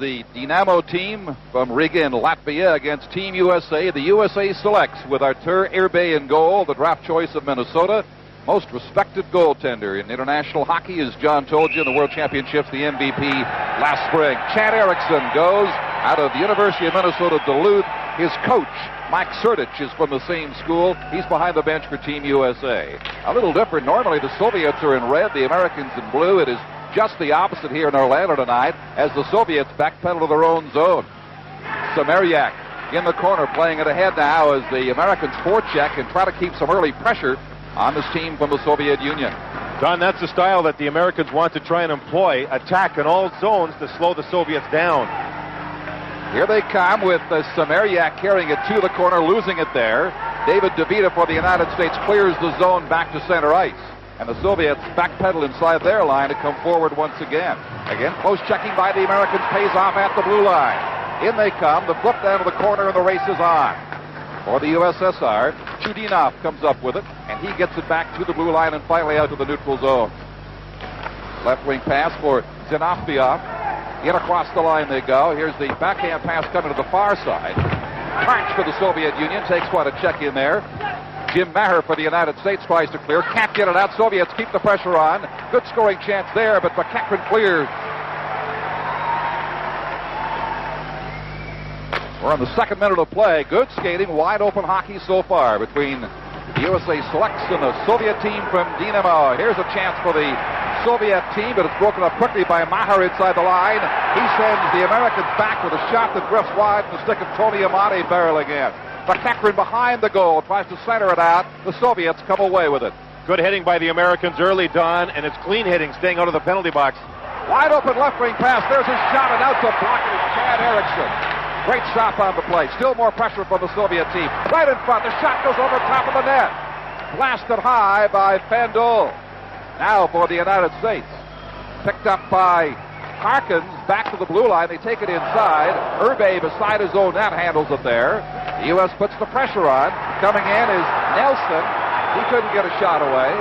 the Dynamo team from Riga in Latvia against Team USA. The USA selects with Artur Irbe in goal, the draft choice of Minnesota. Most respected goaltender in international hockey, as John told you, in the World Championships, the MVP last spring. Chad Erickson goes out of the University of Minnesota Duluth. His coach, Mike Serdich, is from the same school. He's behind the bench for Team USA. A little different. Normally the Soviets are in red, the Americans in blue. It is just the opposite here in Orlando tonight as the Soviets backpedal to their own zone. Samariak in the corner playing it ahead now as the Americans forecheck and try to keep some early pressure on this team from the Soviet Union. Don, that's the style that the Americans want to try and employ. Attack in all zones to slow the Soviets down. Here they come with Samariak carrying it to the corner, losing it there. David DeVita for the United States clears the zone back to center ice. And the Soviets backpedal inside their line to come forward once again. Again, close checking by the Americans pays off at the blue line. In they come, the flip down to the corner, and the race is on. For the USSR, Chudinov comes up with it, and he gets it back to the blue line and finally out to the neutral zone. Left wing pass for Zinoviev. In across the line they go. Here's the backhand pass coming to the far side. Crunch for the Soviet Union. Takes quite a check in there. Jim Maher for the United States tries to clear. Can't get it out. Soviets keep the pressure on. Good scoring chance there, but McEachran clears. We're on the second minute of play. Good skating, wide open hockey so far between the USA selects and the Soviet team from Dynamo. Here's a chance for the Soviet team, but it's broken up quickly by Maher inside the line. He sends the Americans back with a shot that drifts wide from the stick of Tony Amati barreling in. McEachran behind the goal, tries to center it out. The Soviets come away with it. Good hitting by the Americans early, Don, and it's clean hitting, staying out of the penalty box. Wide open left wing pass. There's a shot, and out to block it is Chad Erickson. Great stop on the play. Still more pressure from the Soviet team. Right in front. The shot goes over top of the net. Blasted high by Fandol. Now for the United States. Picked up by Harkins. Back to the blue line. They take it inside. Irbe beside his own net handles it there. The U.S. puts the pressure on. Coming in is Nelson. He couldn't get a shot away.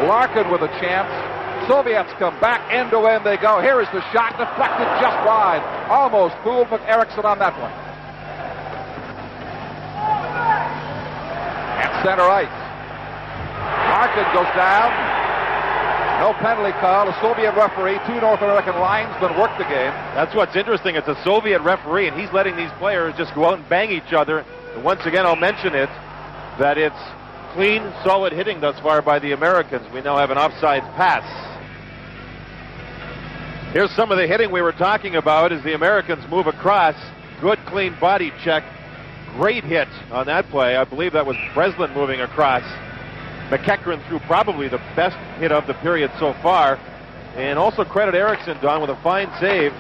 Larkin with a chance. Soviets come back, end to end they go. Here is the shot, deflected just wide. Almost fooled Erickson on that one. At center ice. Larkin goes down. No penalty call. A Soviet referee, two North American linesmen work the game. That's what's interesting. It's a Soviet referee, and he's letting these players just go out and bang each other. And once again, I'll mention it, that it's clean, solid hitting thus far by the Americans. We now have an offside pass. Here's some of the hitting we were talking about as the Americans move across. Good, clean body check. Great hit on that play. I believe that was Breslin moving across. McEachran threw probably the best hit of the period so far. And also credit Erickson, Don, with a fine save.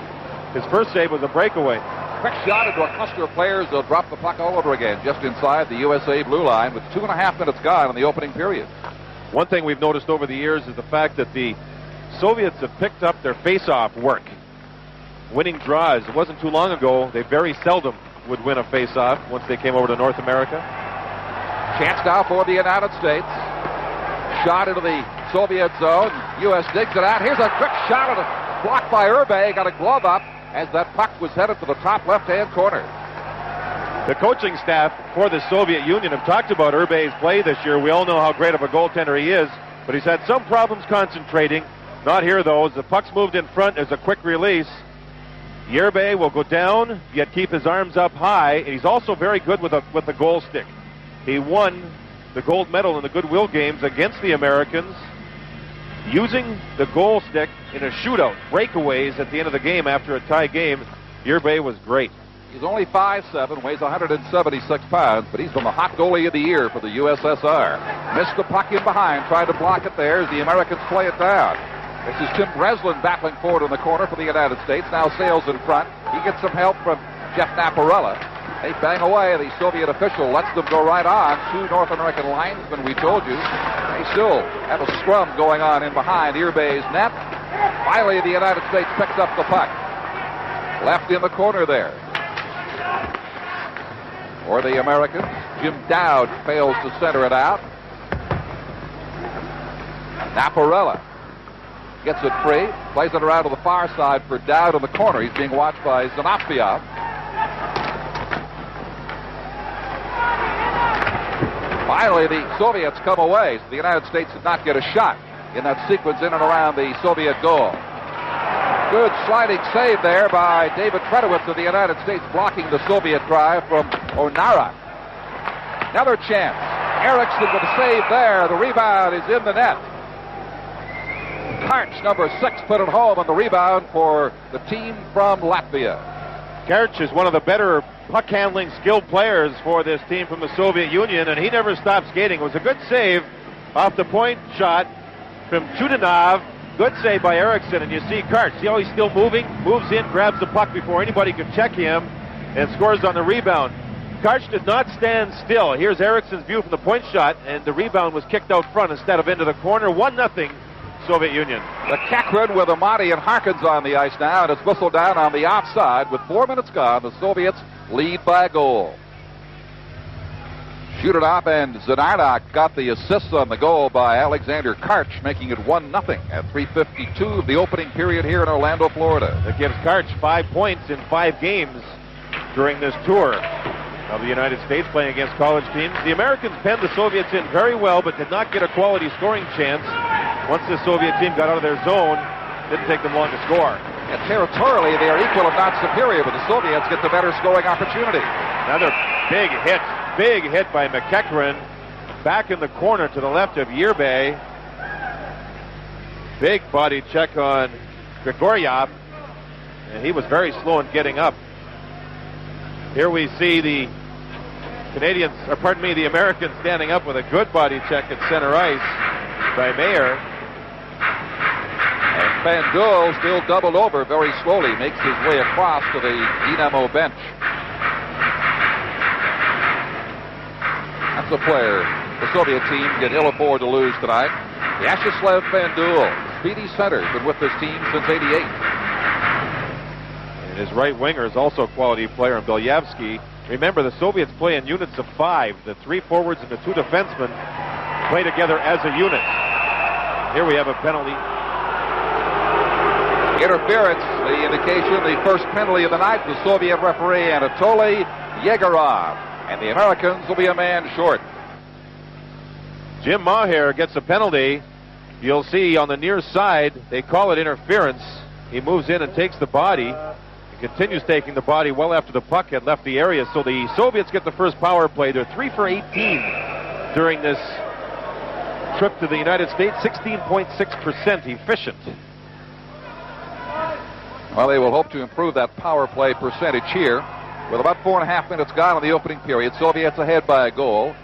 His first save was a breakaway. Quick shot into a cluster of players. They'll drop the puck all over again just inside the USA blue line with 2.5 minutes gone in the opening period. One thing we've noticed over the years is the fact that the Soviets have picked up their face-off work. Winning draws. It wasn't too long ago they very seldom would win a face-off once they came over to North America. Chance now for the United States. Shot into the Soviet zone. U.S. digs it out. Here's a quick shot at it. Blocked by Irbe. Got a glove up as that puck was headed to the top left-hand corner. The coaching staff for the Soviet Union have talked about Irbe's play this year. We all know how great of a goaltender he is, but he's had some problems concentrating. Not here, though. As the puck's moved in front, there's a quick release. Irbe will go down, yet keep his arms up high, and he's also very good with the goal stick. He won the gold medal in the Goodwill Games against the Americans using the goal stick in a shootout. Breakaways at the end of the game after a tie game. Irbe was great. He's only 5'7", weighs 176 pounds, but he's been the hot goalie of the year for the USSR. Missed the puck in behind, tried to block it there as the Americans play it down. This is Tim Breslin battling forward in the corner for the United States. Now sails in front. He gets some help from Jeff Naparella. They bang away. The Soviet official lets them go right on. Two North American linesmen, we told you. They still have a scrum going on in behind Irbe's net. Finally, the United States picks up the puck. Left in the corner there. For the Americans, Jim Dowd fails to center it out. Naparella gets it free, plays it around to the far side for Dowd in the corner. He's being watched by Zinoviev. Finally, the Soviets come away, so the United States did not get a shot in that sequence in and around the Soviet goal. Good sliding save there by David Fredowitz of the United States, blocking the Soviet drive from Onarak. Another chance. Eriksson with a save there. The rebound is in the net. Karch, number 6, put it home on the rebound for the team from Latvia. Karch is one of the better puck-handling skilled players for this team from the Soviet Union, and he never stopped skating. It was a good save off the point shot from Chudanov. Good save by Eriksson, and you see Karch. See how he's still moving? Moves in, grabs the puck before anybody can check him, and scores on the rebound. Karch did not stand still. Here's Eriksson's view from the point shot, and the rebound was kicked out front instead of into the corner. 1-0 Soviet Union. The Kakrin with Amati and Harkins on the ice now, and it's whistled down on the offside. With 4 minutes gone, the Soviets lead by a goal. Shudinov and Zanarnak got the assists on the goal by Alexander Karch, making it 1-0 at 3:52 of the opening period here in Orlando, Florida. That gives Karch 5 points in 5 games during this tour of the United States playing against college teams. The Americans penned the Soviets in very well, but did not get a quality scoring chance. Once the Soviet team got out of their zone, it didn't take them long to score. And territorially, they are equal if not superior, but the Soviets get the better scoring opportunity. Another big hit by McEachran. Back in the corner to the left of Yerbay. Big body check on Grigoryev, and he was very slow in getting up. Here we see the the Americans standing up with a good body check at center ice by Mayer. And Bandul, still doubled over very slowly, makes his way across to the Dynamo bench. That's a player the Soviet team can ill afford to lose tonight. Vyacheslav Bandul, speedy center, been with this team since '88. And his right winger is also a quality player in Belyavsky. Remember, the Soviets play in units of 5. The 3 forwards and the 2 defensemen play together as a unit. Here we have a penalty. Interference, the indication, the first penalty of the night, the Soviet referee Anatoly Yegorov. And the Americans will be a man short. Jim Maher gets a penalty. You'll see on the near side, they call it interference. He moves in and takes the body. He continues taking the body well after the puck had left the area. So the Soviets get the first power play. They're 3 for 18 during this trip to the United States. 16.6% efficient. Well, they will hope to improve that power play percentage here. With about 4.5 minutes gone in the opening period, Soviets ahead by a goal.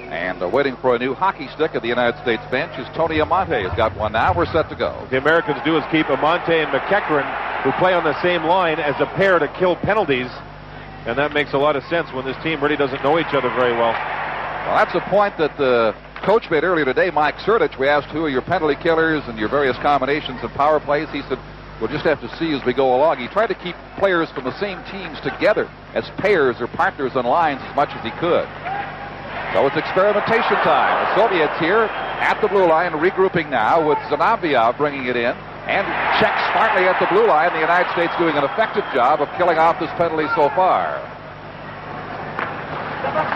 And waiting for a new hockey stick at the United States bench is Tony Amante. Has got one now. We're set to go. What the Americans do is keep Amante and McEachran, who play on the same line, as a pair to kill penalties. And that makes a lot of sense when this team really doesn't know each other very well. Well, that's a point that the coach made earlier today, Mike Surdich. We asked who are your penalty killers and your various combinations and power plays. He said, we'll just have to see as we go along. He tried to keep players from the same teams together as pairs or partners on lines as much as he could. So it's experimentation time. The Soviets here at the blue line, regrouping now with Zinoviev bringing it in. And checks smartly at the blue line. The United States doing an effective job of killing off this penalty so far.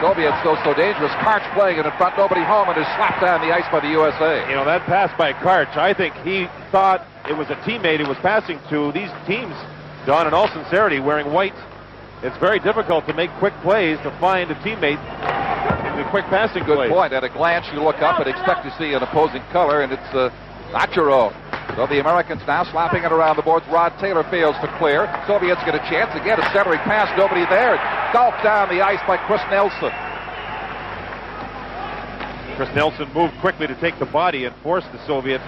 Soviets so dangerous. Karch playing it in front, nobody home, and is slapped down the ice by the USA. You know, that pass by Karch, I think he thought it was a teammate he was passing to. These teams, Don, in all sincerity, wearing white, it's very difficult to make quick plays to find a teammate in the quick passing Good plays. point. At a glance, you look up and expect to see an opposing color, and it's not your own. So the Americans now slapping it around the boards. Rod Taylor fails to clear. Soviets get a chance again. A centering pass, nobody there. Golfed down the ice by Chris Nelson. Chris Nelson moved quickly to take the body and force the Soviets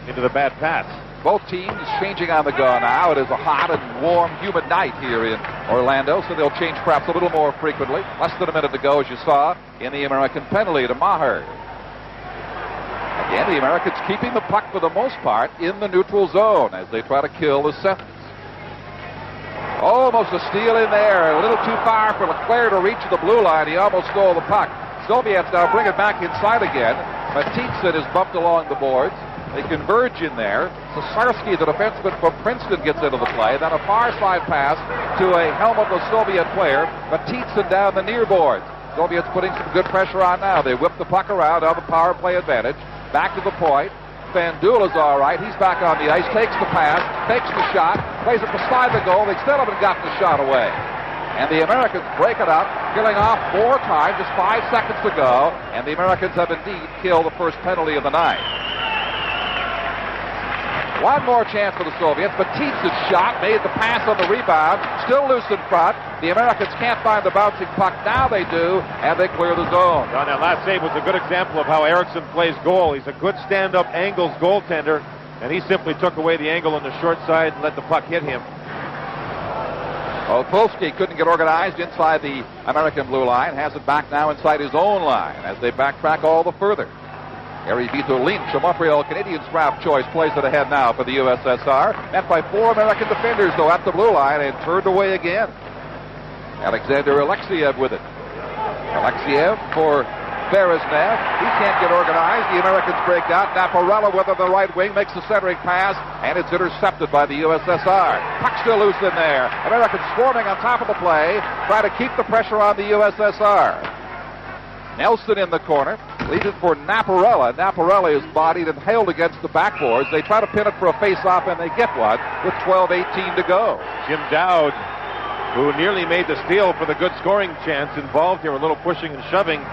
into the bad pass. Both teams changing on the go now. It is a hot and warm, humid night here in Orlando, so they'll change perhaps a little more frequently. Less than a minute to go, as you saw, in the American penalty to Maher. Again, the Americans keeping the puck for the most part in the neutral zone as they try to kill the sentence. Almost a steal in there. A little too far for Leclerc to reach the blue line. He almost stole the puck. Soviets now bring it back inside again. Matitsin is bumped along the boards. They converge in there. Sasarsky, the defenseman from Princeton, gets into the play. Then a far side pass to a helmet of the Soviet player. Matitsin down the near boards. Soviets putting some good pressure on now. They whip the puck around on the power play advantage. Back to the point. Fandula's all right. He's back on the ice. Takes the pass. Takes the shot. Plays it beside the goal. They still haven't gotten the shot away. And the Americans break it up, killing off 4 times, just 5 seconds to go. And the Americans have indeed killed the first penalty of the night. One more chance for the Soviets. Matitsin's shot made the pass on the rebound. Still loose in front. The Americans can't find the bouncing puck. Now they do, and they clear the zone. Well, that last save was a good example of how Eriksson plays goal. He's a good stand-up angles goaltender, and he simply took away the angle on the short side and let the puck hit him. Polsky couldn't get organized inside the American blue line. Has it back now inside his own line as they backtrack all the further. Harry Vito Lynch, a Montreal Canadiens draft choice, plays it ahead now for the USSR. Met by 4 American defenders, though, at the blue line and turned away again. Alexander Alexiev with it. Alexiev for Bereznev. He can't get organized. The Americans break out. Naparella with it on the right wing makes the centering pass, and it's intercepted by the USSR. Puck still loose in there. Americans swarming on top of the play, trying to keep the pressure on the USSR. Nelson in the corner, leaves it for Naparella. Naparella is bodied and held against the backboards. They try to pin it for a face-off, and they get one with 12:18 to go. Jim Dowd, who nearly made the steal for the good scoring chance, involved here, a little pushing and shoving.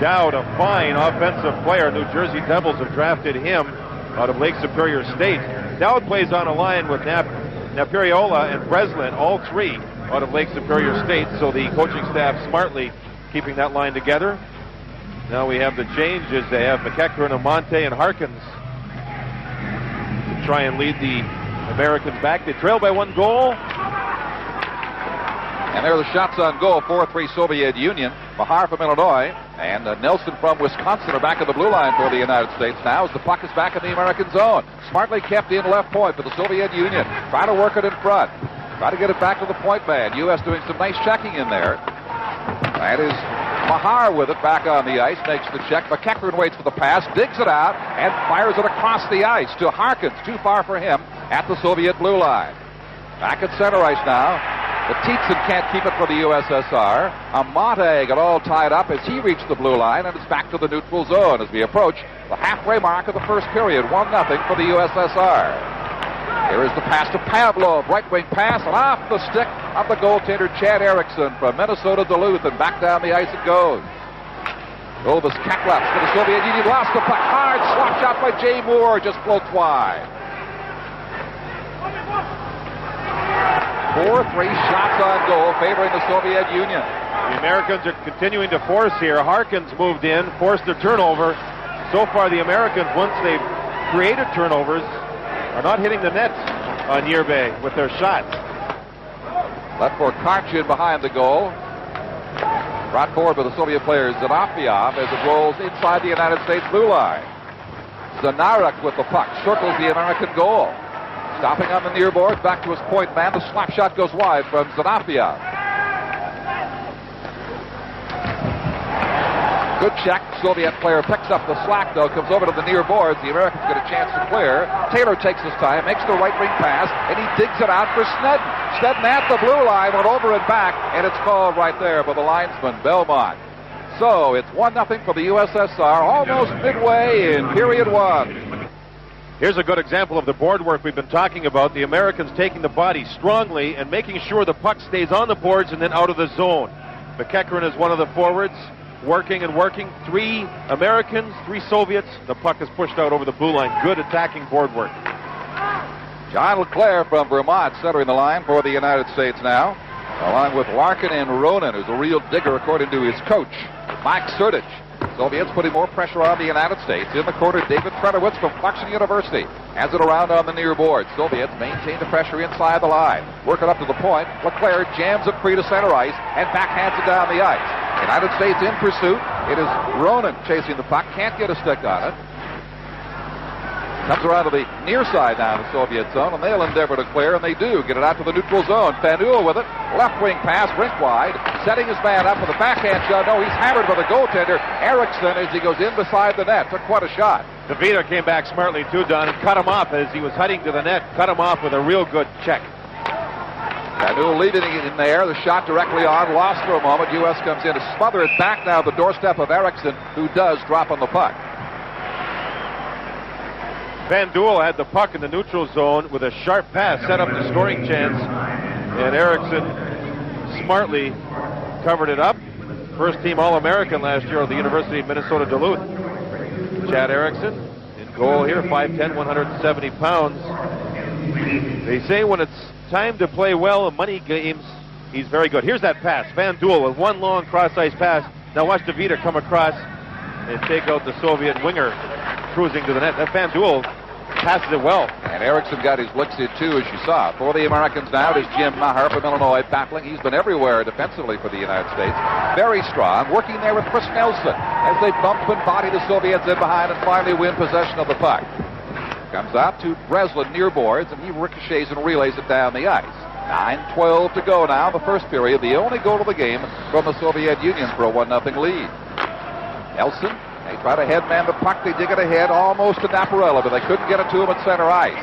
Dowd, a fine offensive player. New Jersey Devils have drafted him out of Lake Superior State. Dowd plays on a line with Napieriola and Breslin, all 3 out of Lake Superior State, so the coaching staff smartly keeping that line together. Now we have the changes. They have McEachran, Amante, and Harkins to try and lead the Americans back. They trail by 1 goal. And there are the shots on goal. 4-3 Soviet Union. Mahar from Illinois and Nelson from Wisconsin are back at the blue line for the United States now as the puck is back in the American zone. Smartly kept in left point for the Soviet Union. Trying to work it in front. Try to get it back to the point man. U.S. doing some nice checking in there. That is Mahar with it back on the ice, makes the check. McEachran waits for the pass, digs it out, and fires it across the ice to Harkins. Too far for him at the Soviet blue line. Back at center ice now. Matitsin can't keep it for the USSR. Amate got all tied up as he reached the blue line, and it's back to the neutral zone as we approach the halfway mark of the first period. 1-0 for the USSR. Here is the pass to Pavlov, right wing pass, and off the stick of the goaltender Chad Eriksson from Minnesota Duluth, and back down the ice it goes. Elvis Kaklats for the Soviet Union, lost the puck, hard slap shot by Jay Moore, just floats wide. 4-3 shots on goal favoring the Soviet Union. The Americans are continuing to force here. Harkins moved in, forced a turnover. So far the Americans, once they've created turnovers, are not hitting the net on Yerbay with their shots. Left for Karchin behind the goal. Brought forward by the Soviet players Zanafiev as it rolls inside the United States blue line. Zanarek with the puck circles the American goal. Stopping on the near boards, back to his point man. The slap shot goes wide from Zanafiev. Good check. Soviet player picks up the slack, though, comes over to the near boards. The Americans get a chance to clear. Taylor takes his time, makes the right wing pass, and he digs it out for Snedden. Snedden at the blue line, went over and back, and it's called right there by the linesman, Belmont. So it's 1-0 for the USSR, almost midway in period 1. Here's a good example of the board work we've been talking about. The Americans taking the body strongly and making sure the puck stays on the boards and then out of the zone. McEachran is one of the forwards, working and working. 3 Americans, 3 Soviets. The puck is pushed out over the blue line. Good attacking board work. John LeClaire from Vermont centering the line for the United States now, along with Larkin and Ronan, who's a real digger according to his coach, Mike Surdich. Soviets putting more pressure on the United States. In the corner, David Fredowitz from Clarkson University has it around on the near board. Soviets maintain the pressure inside the line. Work it up to the point. LeClaire jams it free to center ice and backhands it down the ice. United States in pursuit. It is Ronan chasing the puck. Can't get a stick on it. Comes around to the near side now of the Soviet zone, and they'll endeavor to clear, and they do. Get it out to the neutral zone. Fanul with it. Left wing pass, rink wide. Setting his man up for the backhand shot. No, he's hammered by the goaltender, Eriksson, as he goes in beside the net. Took quite a shot. DeVita came back smartly too, Don, and cut him off as he was heading to the net. Cut him off with a real good check. Canu leaving it in there. The shot directly on. Lost for a moment. U.S. comes in to smother it back now at the doorstep of Eriksson, who does drop on the puck. Van Duel had the puck in the neutral zone with a sharp pass, set up the scoring chance, and Eriksson smartly covered it up. First team All-American last year at the University of Minnesota Duluth. Chad Eriksson in goal here, 5'10", 170 pounds. They say when it's time to play well in money games, he's very good. Here's that pass. Van Duel with one long cross-ice pass. Now watch DeVita come across and take out the Soviet winger cruising to the net. That Van Duel passes it well. And Eriksson got his licks in too, as you saw. For the Americans now, it is Jim Maher from Illinois battling. He's been everywhere defensively for the United States. Very strong, working there with Chris Nelson as they bump and body the Soviets in behind and finally win possession of the puck. Comes out to Breslin near boards, and he ricochets and relays it down the ice. 9:12 to go now in the first period. The only goal of the game from the Soviet Union for a 1-0 lead. Nelson, they try to headman the puck. They dig it ahead almost to Naparella, but they couldn't get it to him at center ice.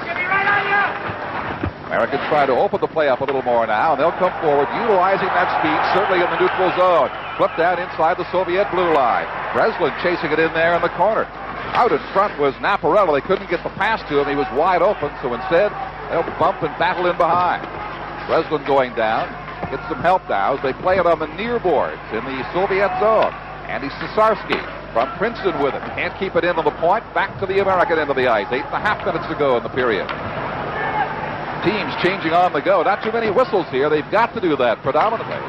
Americans try to open the play up a little more now, and they'll come forward, utilizing that speed, certainly in the neutral zone. Flipped out inside the Soviet blue line. Breslin chasing it in there in the corner. Out in front was Naparella. They couldn't get the pass to him. He was wide open, so instead they'll bump and battle in behind. Breslin going down. Gets some help now as they play it on the near boards in the Soviet zone. Andy Cesarski from Princeton with it. Can't keep it in on the point. Back to the American end of the ice. 8.5 minutes to go in the period. Teams changing on the go. Not too many whistles here. They've got to do that predominantly.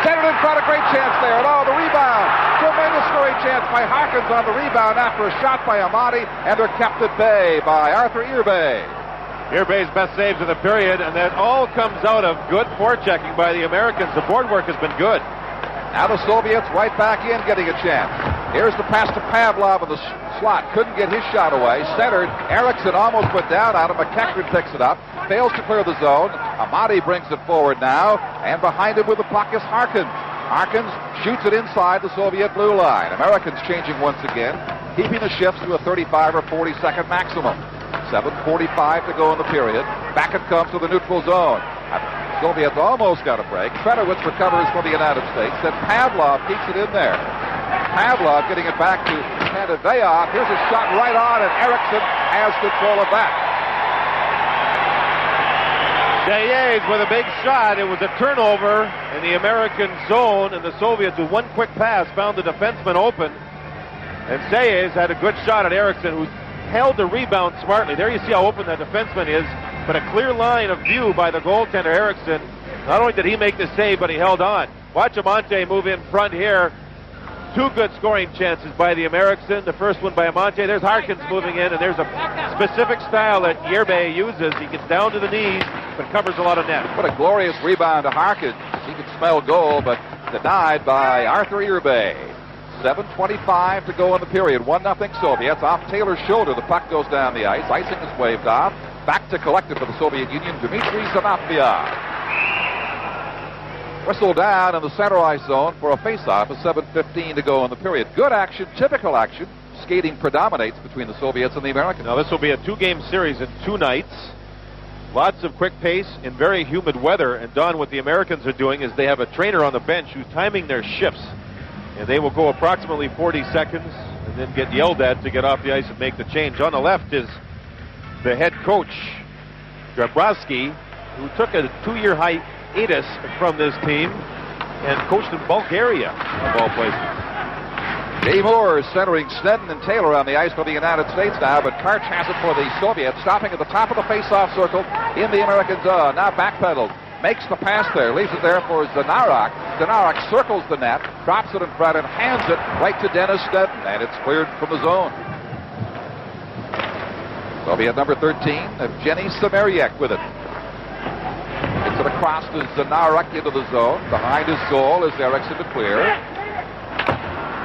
Centered in front, a great chance there. And the rebound. Tremendous scoring chance by Harkins on the rebound after a shot by Amati, and they're kept at bay by Arthur Irbay. Irbay's best saves of the period, and that all comes out of good forechecking by the Americans. The board work has been good. Now the Soviets right back in, getting a chance. Here's the pass to Pavlov in the slot. Couldn't get his shot away. Centered. Eriksson almost put down on him. McEachran picks it up. Fails to clear the zone. Amati brings it forward now. And behind him with the puck is Harkins. Harkins shoots it inside the Soviet blue line. Americans changing once again, keeping the shifts to a 35 or 40-second maximum. 7:45 to go in the period. Back it comes to the neutral zone. Soviets almost got a break. Fedorowicz recovers for the United States. Then Pavlov keeps it in there. Pavlov getting it back to Kadaveyev. Here's a shot right on, and Eriksson has control of that. Sayes with a big shot. It was a turnover in the American zone, and the Soviets with one quick pass found the defenseman open. And Sayes had a good shot at Eriksson, who held the rebound smartly. There you see how open that defenseman is, but a clear line of view by the goaltender Eriksson. Not only did he make the save, but he held on. Watch Amante move in front here. Two good scoring chances by the American. The first one by Amante. There's Harkins moving in, and there's a specific style that Irbay uses. He gets down to the knees, but covers a lot of net. What a glorious rebound to Harkins. He could smell goal, but denied by Arthur Irbay. 7:25 to go in the period. 1-0 Soviets. Off Taylor's shoulder, the puck goes down the ice. Icing is waved off. Back to collected for the Soviet Union, Dmitry Zanapia. Whistle down in the center ice zone for a face-off. 7:15 to go in the period. Good action, typical action. Skating predominates between the Soviets and the Americans. Now this will be a two-game series in 2 nights. Lots of quick pace in very humid weather. And Don, what the Americans are doing is they have a trainer on the bench who's timing their shifts. And they will go approximately 40 seconds and then get yelled at to get off the ice and make the change. On the left is the head coach, Grabowski, who took a 2-year hiatus from this team and coached in Bulgaria, of all places. Dave Moore is centering Snedden and Taylor on the ice for the United States now, but Karch has it for the Soviets, stopping at the top of the face-off circle in the American zone. Now backpedaled. Makes the pass there, leaves it there for Zanarak. Zanarak circles the net, drops it in front, and hands it right to Dennis Snedden, and it's cleared from the zone. Soviet number 13, Evgeny Samariak with it. Gets it across to Zanarak into the zone. Behind his goal is Eriksson to clear.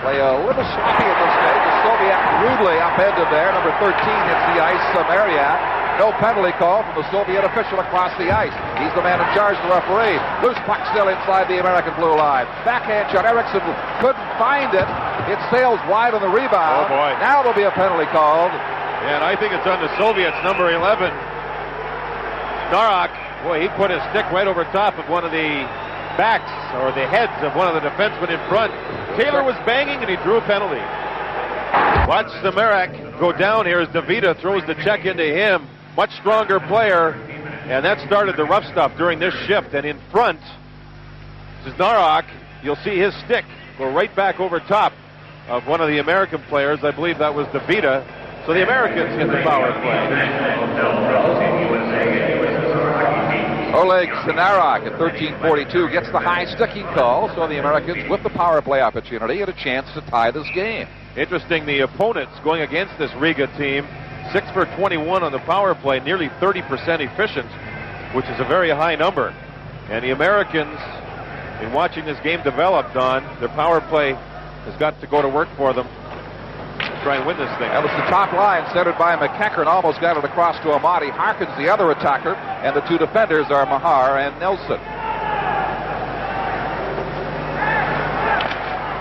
Play a little sloppy at this stage. The Soviet rudely upended there. Number 13 hits the ice, Samariak. No penalty call from the Soviet official across the ice. He's the man in charge, the referee. Loose puck still inside the American blue line. Backhand shot. Eriksson couldn't find it. It sails wide on the rebound. Oh, boy. Now there'll be a penalty called. And I think it's on the Soviets, number 11. Narok, boy, he put his stick right over top of one of the backs, or the heads of one of the defensemen in front. Taylor was banging, and he drew a penalty. Watch Samarak go down here as DeVita throws the check into him. Much stronger player, and that started the rough stuff during this shift. And in front, this is Narok. You'll see his stick go right back over top of one of the American players. I believe that was DeVita. So the Americans get the power play. Oleg Sinarok at 13:42 gets the high sticking call, so the Americans with the power play opportunity and a chance to tie this game. Interesting, the opponents going against this Riga team, 6 for 21 on the power play, nearly 30% efficient, which is a very high number. And the Americans, in watching this game develop, Don, their power play has got to go to work for them. Try and win this thing. That was the top line, centered by McEachern, almost got it across to Amati. Harkins, the other attacker, and the two defenders are Mahar and Nelson.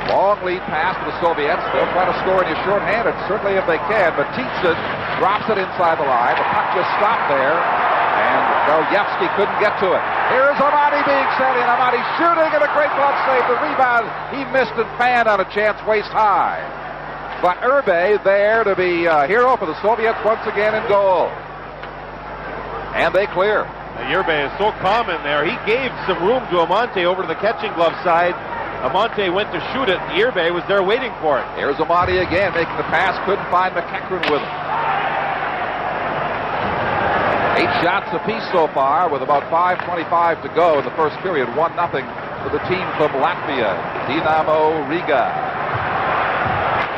Long lead pass to the Soviets. They'll try to score in your shorthanded, certainly if they can, but Tietzen drops it inside the line. The puck just stopped there, and Beljevsky couldn't get to it. Here's Amati being sent in. Amati shooting, and a great glove save. The rebound, he missed and fanned on a chance waist high. But Urbe there to be a hero for the Soviets once again in goal. And they clear. Urbe is so calm in there. He gave some room to Amante over to the catching glove side. Amante went to shoot it. Urbe was there waiting for it. Here's Amati again making the pass. Couldn't find McEachern with him. 8 shots apiece so far with about 5:25 to go in the first period. 1-0 for the team from Latvia, Dynamo Riga.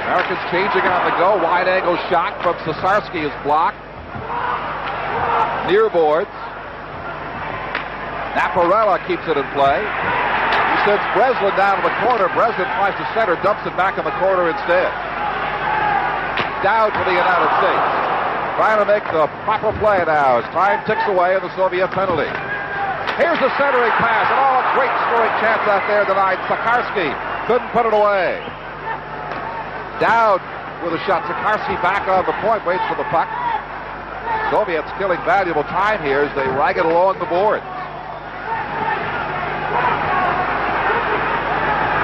Americans changing on the go. Wide angle shot from Sasarsky is blocked. Near boards. Naparella keeps it in play. He sends Breslin down to the corner. Breslin tries to center, dumps it back in the corner instead. Down for the United States. Trying to make the proper play now as time ticks away in the Soviet penalty. Here's the centering pass, and a great scoring chance out there tonight. Sakarski couldn't put it away. Dowd with a shot. Sakarski back on the point, waits for the puck. Soviets killing valuable time here as they rag it along the board.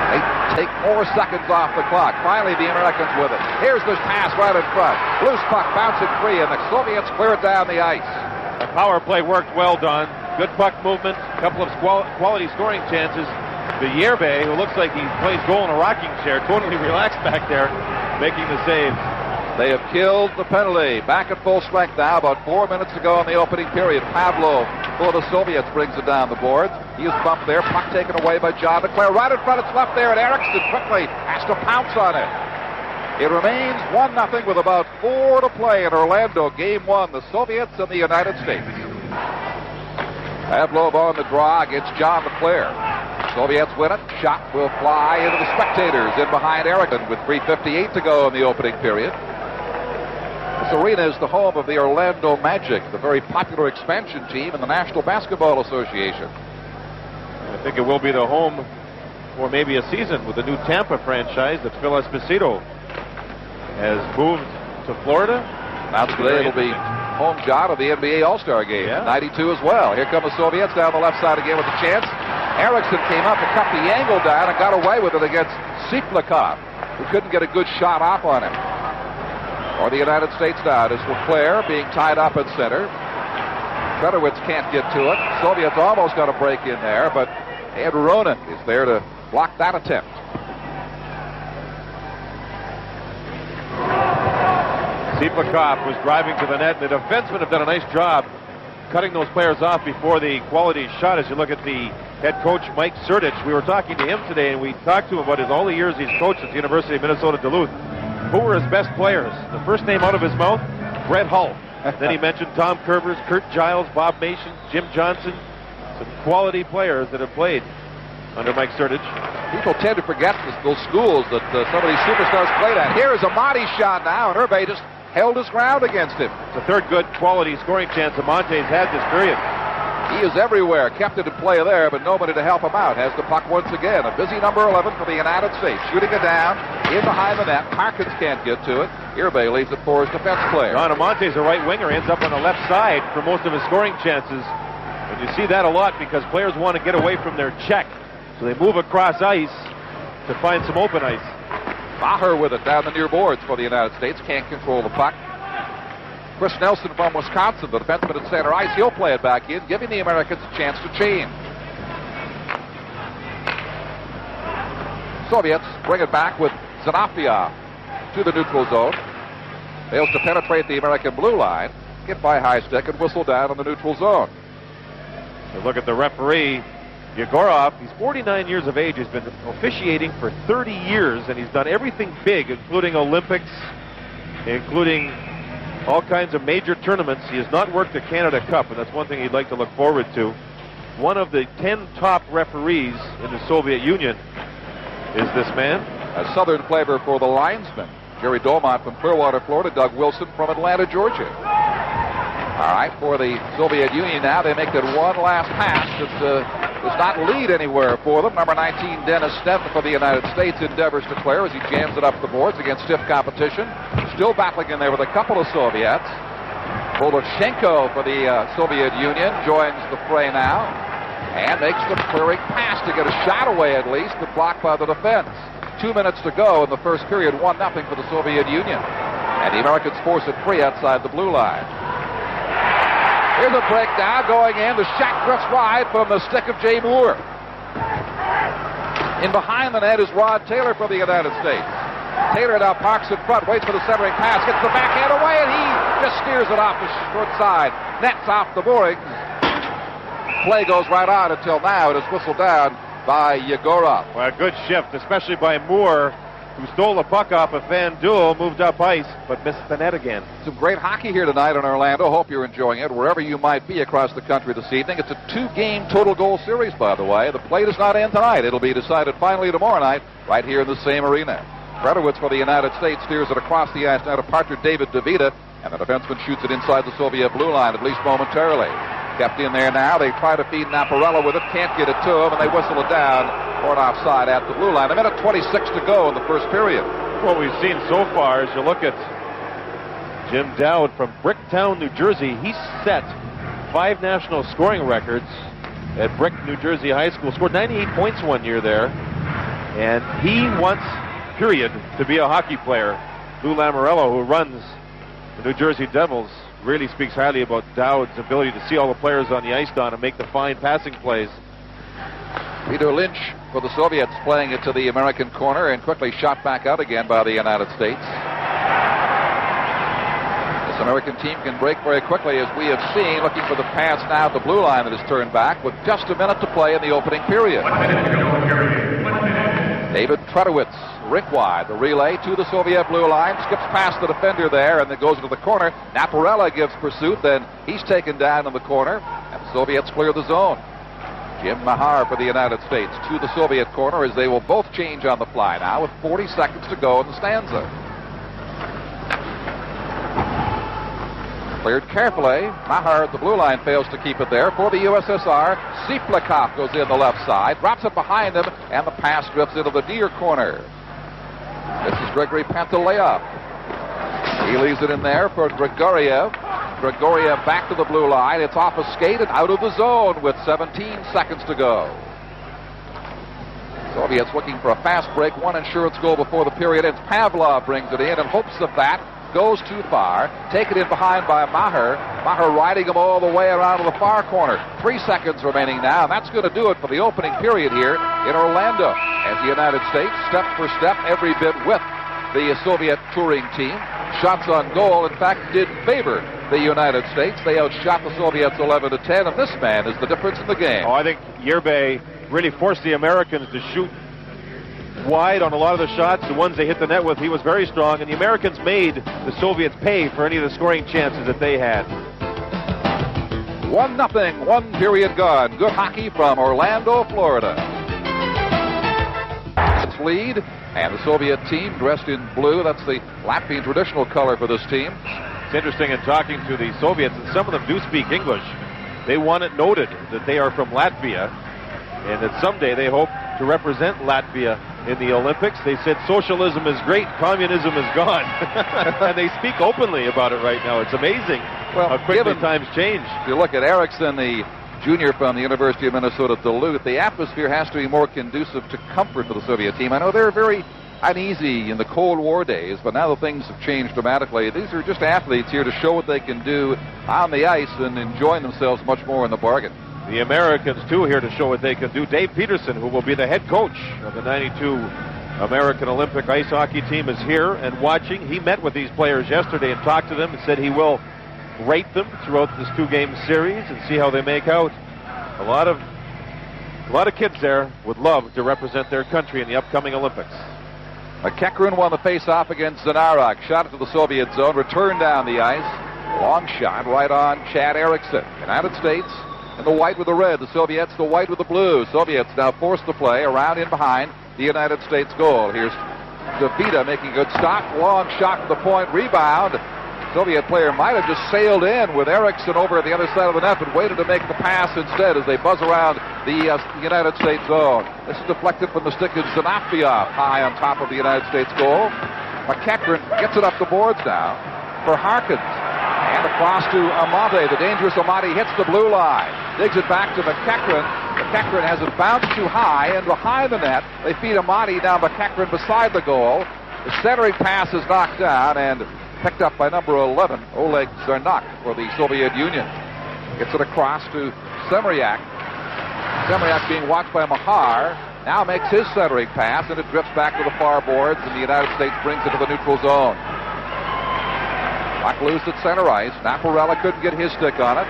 They take more seconds off the clock. Finally, the Americans with it. Here's the pass right in front. Loose puck bouncing free, and the Soviets clear it down the ice. The power play worked well done. Good puck movement, a couple of quality scoring chances. The Yerbe, who looks like he plays goal in a rocking chair, totally relaxed back there, making the saves. They have killed the penalty. Back at full strength now, about 4 minutes to go in the opening period. Pavlov, for the Soviets, brings it down the boards. He is bumped there. Puck taken away by John LeClaire. Right in front, it's left there, and Eriksson quickly has to pounce on it. It remains 1-0 with about 4 to play in Orlando. Game 1, the Soviets and the United States. Pavlov on the draw against John LeClaire. Soviets win it. Shot will fly into the spectators in behind Eriksson with 3:58 to go in the opening period. This arena is the home of the Orlando Magic, the very popular expansion team in the National Basketball Association. I think it will be the home for maybe a season with the new Tampa franchise that Phil Esposito has moved to Florida. Announced today it'll be home job of the NBA All-Star Game, yeah. 92 as well. Here come the Soviets down the left side again with a chance. Eriksson came up and cut the angle down and got away with it against Siplikov, who couldn't get a good shot off on him. Or the United States now. It is LeClaire being tied up at center. Fedorowicz can't get to it. Soviets almost got a break in there, but Ed Ronan is there to block that attempt. Siplikov was driving to the net. The defensemen have done a nice job cutting those players off before the quality shot. As you look at the head coach, Mike Surdich, we were talking to him today, and we talked to him about all the years he's coached at the University of Minnesota Duluth. Who were his best players? The first name out of his mouth, Brett Hull. Then he mentioned Tom Curvers, Kurt Giles, Bob Mason, Jim Johnson. Some quality players that have played under Mike Surdich. People tend to forget those schools that some of these superstars played at. Here is a Amati's shot now, and Urbe just held his ground against him. It's the third good quality scoring chance Amonte's had this period. He is everywhere, kept it in play there, but nobody to help him out. Has the puck once again. A busy number 11 for the United States. Shooting it down, in behind the net. Parkins can't get to it. Irbe leaves it for his defense player. John Amonte's a right winger, ends up on the left side for most of his scoring chances. And you see that a lot because players want to get away from their check. So they move across ice to find some open ice. Maher with it down the near boards for the United States. Can't control the puck. Chris Nelson from Wisconsin, the defenseman at center ice. He'll play it back in, giving the Americans a chance to change. Soviets bring it back with Zanafia to the neutral zone. Fails to penetrate the American blue line. Get by high stick and whistle down in the neutral zone. You look at the referee, Yegorov. He's 49 years of age. He's been officiating for 30 years, and he's done everything big, including Olympics, including all kinds of major tournaments. He has not worked the Canada Cup, and that's one thing he'd like to look forward to. One of the 10 top referees in the Soviet Union is this man. A southern flavor for the linesman. Jerry Dolmont from Clearwater, Florida. Doug Wilson from Atlanta, Georgia. All right, for the Soviet Union now, they make that one last pass that does not lead anywhere for them. Number 19, Dennis Stenton for the United States endeavors to clear as he jams it up the boards against stiff competition. Still battling in there with a couple of Soviets. Voloshenko for the Soviet Union joins the fray now and makes the clearing pass to get a shot away at least, but blocked by the defense. 2 minutes to go in the first period, 1-0 for the Soviet Union. And the Americans force it free outside the blue line. Here's a breakdown going in. The shot drifts wide from the stick of Jay Moore. In behind the net is Rod Taylor for the United States. Taylor now parks in front, waits for the centering pass, gets the backhand away, and he just steers it off the short side. Nets off the moorings. Play goes right on until now. It is whistled down by Yegorov. Well, a good shift, especially by Moore, who stole the puck off of Van Duel, moved up ice, but missed the net again. Some great hockey here tonight in Orlando. Hope you're enjoying it wherever you might be across the country this evening. It's a 2-game total goal series, by the way. The play does not end tonight. It'll be decided finally tomorrow night right here in the same arena. Bredowitz for the United States steers it across the ice now to partner David DeVita, and the defenseman shoots it inside the Soviet blue line, at least momentarily. Kept in there now. They try to feed Naparella with it. Can't get it to him, and they whistle it down for an offside at the blue line. A minute 26 to go in the first period. What we've seen so far is you look at Jim Dowd from Bricktown, New Jersey. He set 5 national scoring records at Brick, New Jersey High School. Scored 98 points one year there. And he wants, period, to be a hockey player. Lou Lamorello, who runs the New Jersey Devils, really speaks highly about Dowd's ability to see all the players on the ice, Don, and make the fine passing plays. Peter Lynch for the Soviets playing it to the American corner and quickly shot back out again by the United States. This American team can break very quickly, as we have seen, looking for the pass now at the blue line that is turned back with just a minute to play in the opening period. David Trudowitz, rink wide, the relay to the Soviet blue line, skips past the defender there, and then goes into the corner. Naparella gives pursuit, then he's taken down in the corner, and the Soviets clear the zone. Jim Mahar for the United States to the Soviet corner as they will both change on the fly now with 40 seconds to go in the stanza. Cleared carefully. Mahar at the blue line fails to keep it there. For the USSR, Siplikov goes in the left side, drops it behind him, and the pass drifts into the near corner. This is Grigory Pantaleyev. He leaves it in there for Grigoriev. Grigoriev back to the blue line. It's off a skate and out of the zone with 17 seconds to go. Soviets looking for a fast break, one insurance goal before the period ends. Pavlov brings it in and hopes of that. Goes too far. Taken in behind by Maher. Maher riding him all the way around to the far corner. 3 seconds remaining now, and that's going to do it for the opening period here in Orlando. As the United States, step for step, every bit with the Soviet touring team. Shots on goal, in fact, did favor the United States. They outshot the Soviets 11-10, and this man is the difference in the game. Oh, I think Yerbe really forced the Americans to shoot wide on a lot of the shots. The ones they hit the net with, he was very strong, and the Americans made the Soviets pay for any of the scoring chances that they had. 1-0, 1 period gone. Good hockey from Orlando, Florida. It's lead, and the Soviet team dressed in blue. That's the Latvian traditional color for this team. It's interesting in talking to the Soviets, and some of them do speak English. they want it noted that they are from Latvia, and that someday they hope to represent Latvia in the Olympics. They said socialism is great, communism is gone. And they speak openly about it right now. It's amazing how quickly times change. If you look at Erickson, the junior from the University of Minnesota Duluth, the atmosphere has to be more conducive to comfort for the Soviet team. I know they're very uneasy in the Cold War days, but now that things have changed dramatically, these are just athletes here to show what they can do on the ice and enjoying themselves much more in the bargain. The Americans, too, here to show what they can do. Dave Peterson, who will be the head coach of the 92 American Olympic ice hockey team, is here and watching. He met with these players yesterday and talked to them and said he will rate them throughout this two-game series and see how they make out. A lot of kids there would love to represent their country in the upcoming Olympics. McEachran won the face-off against Zanarok. Shot it to the Soviet zone, returned down the ice. Long shot right on Chad Erickson. United States in the white with the red. The Soviets the white with the blue. Soviets now forced to play around in behind the United States goal. Here's Davida making a good stop. Long shot to the point. Rebound. Soviet player might have just sailed in with Erickson over at the other side of the net, but waited to make the pass instead as they buzz around the United States zone. This is deflected from the stick of Zanafiev, high on top of the United States goal. McEachran gets it up the boards now for Harkins. And across to Amate. The dangerous Amate hits the blue line. Digs it back to McEachran. McEachran has it bounced too high, and behind the net, they feed Amate down McEachran beside the goal. The centering pass is knocked down, and picked up by number 11, Oleg Zarnak for the Soviet Union. Gets it across to Semryak. Semryak being watched by Mahar. Now makes his centering pass, and it drifts back to the far boards, and the United States brings it to the neutral zone. Puck loose at center ice. Naparella couldn't get his stick on it.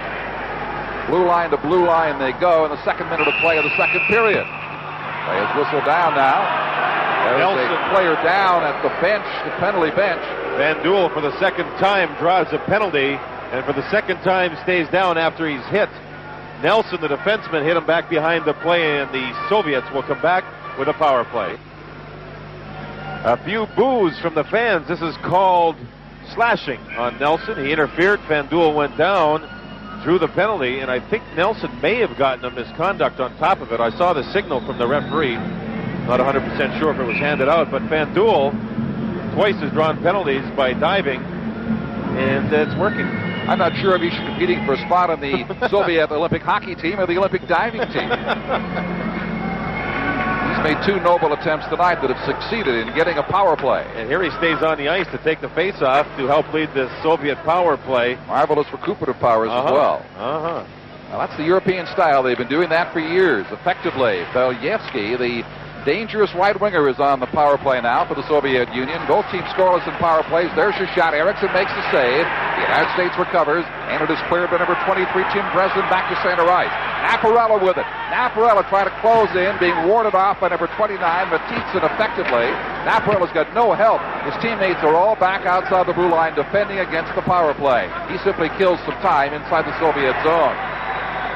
Blue line to blue line they go in the second minute of play of the second period. Play is whistled down now. There's a player down at the bench, the penalty bench. Van Duel for the second time draws a penalty, and for the second time stays down after he's hit. Nelson, the defenseman, hit him back behind the play, and the Soviets will come back with a power play. A few boos from the fans. This is called slashing on Nelson. He interfered. Van Duel went down, drew the penalty, and I think Nelson may have gotten a misconduct on top of it. I saw the signal from the referee. Not 100% sure if it was handed out, but Van Duel twice has drawn penalties by diving, and it's working. I'm not sure if he's competing for a spot on the Soviet Olympic hockey team or the Olympic diving team. He's made two noble attempts tonight that have succeeded in getting a power play. And here he stays on the ice to take the face-off to help lead the Soviet power play. Marvelous recuperative powers as well. Now that's the European style. They've been doing that for years, effectively. Belyevsky, the dangerous right winger, is on the power play now for the Soviet Union. Both teams scoreless in power plays. There's your shot. Erickson makes the save. The United States recovers, and it is cleared by number 23, Tim Breslin, back to center ice. Naparella with it. Naparella trying to close in, being warded off by number 29, Matitsin, effectively. Naparella's got no help. His teammates are all back outside the blue line defending against the power play. He simply kills some time inside the Soviet zone.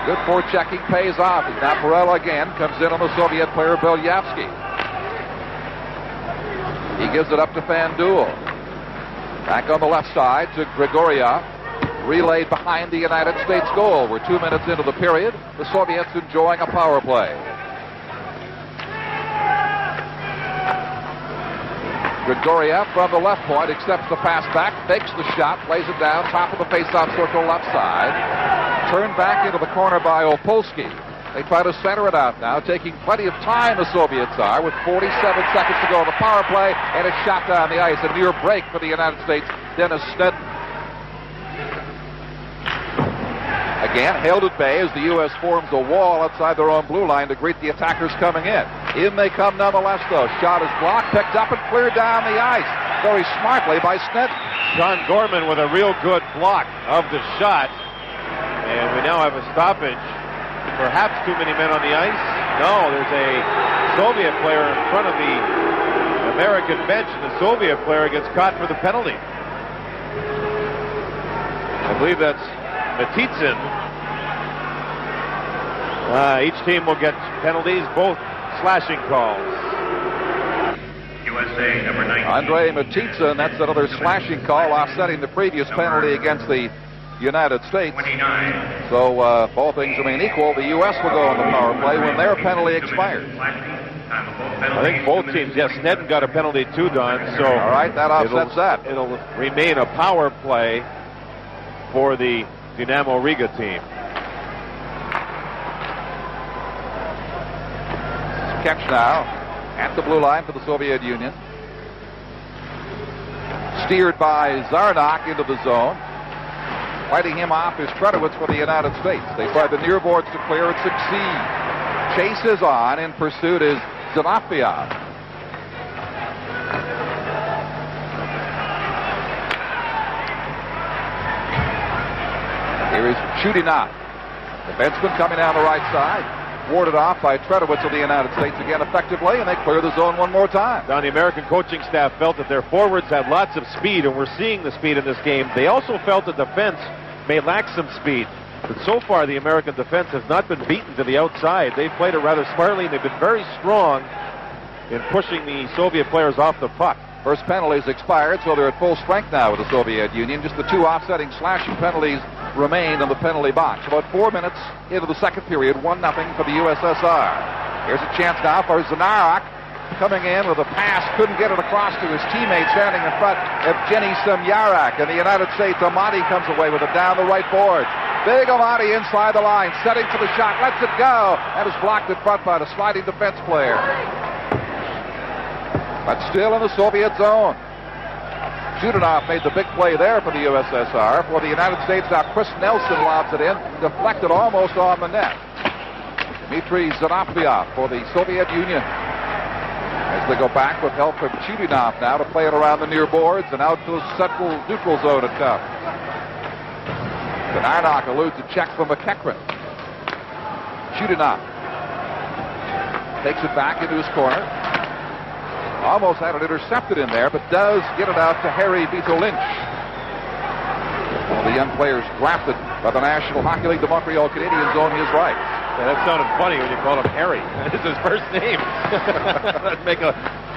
Good forechecking pays off as Naparella again comes in on the Soviet player Belyevsky. He gives it up to Van Duel. Back on the left side to Grigoriev. Relayed behind the United States goal. We're 2 minutes into the period. The Soviets enjoying a power play. Grigoriev from the left point accepts the pass back, fakes the shot, plays it down, top of the face-off circle left side. Turned back into the corner by Opolsky. They try to center it out now, taking plenty of time, the Soviets are, with 47 seconds to go on the power play, and it's shot down the ice. A near break for the United States, Dennis Snedden. Again, held at bay as the U.S. forms a wall outside their own blue line to greet the attackers coming in. In they come nonetheless, though. Shot is blocked, picked up, and cleared down the ice. Very smartly by Snedden. John Gorman with a real good block of the shot. And we now have a stoppage. Perhaps too many men on the ice. No, there's a Soviet player in front of the American bench, and the Soviet player gets caught for the penalty. I believe that's Matitsin. Each team will get penalties, both slashing calls. USA number 19. Andrei Matitsin, that's another slashing call, offsetting the previous penalty against the United States. So all things remain equal. The U.S. will go on the power play when their penalty expires. I think both teams, yes, Sneddon got a penalty too, Don. So all right, that offsets that. It'll remain a power play for the Dynamo Riga team. Catch now at the blue line for the Soviet Union. Steered by Zarnak into the zone. Fighting him off is Tredowitz for the United States. They try the near boards to clear and succeed. Chase is on. In pursuit is Zanafia. Here is Chudinov. Defenseman coming down the right side. Warded off by Tredowitz of the United States again effectively, and they clear the zone one more time. Now, the American coaching staff felt that their forwards had lots of speed, and we're seeing the speed in this game. They also felt the defense may lack some speed. But so far, the American defense has not been beaten to the outside. They've played it rather smartly, and they've been very strong in pushing the Soviet players off the puck. First penalties expired, so they're at full strength now with the Soviet Union. Just the two offsetting slashing penalties remained in the penalty box. About 4 minutes into the second period, 1-0 for the USSR. Here's a chance now for Zanarak, coming in with a pass, couldn't get it across to his teammate standing in front, Evgeny Semyarak. And the United States, Amati comes away with it down the right board. Big Amati inside the line, setting for the shot, lets it go, and is blocked in front by the sliding defense player. But still in the Soviet zone. Chudinov made the big play there for the USSR. For the United States, now Chris Nelson lobs it in, deflected almost on the net. Dmitry Zanafia for the Soviet Union. As they go back with help from Chudinov now to play it around the near boards and out to the central neutral zone it comes. Zanarnak eludes a check from McEachran. Chudinov takes it back into his corner. Almost had it intercepted in there, but does get it out to Harry Vito Lynch. One of the young players drafted by the National Hockey League, the Montreal Canadiens, on his right. Yeah, that sounded funny when you called him Harry. It's his first name.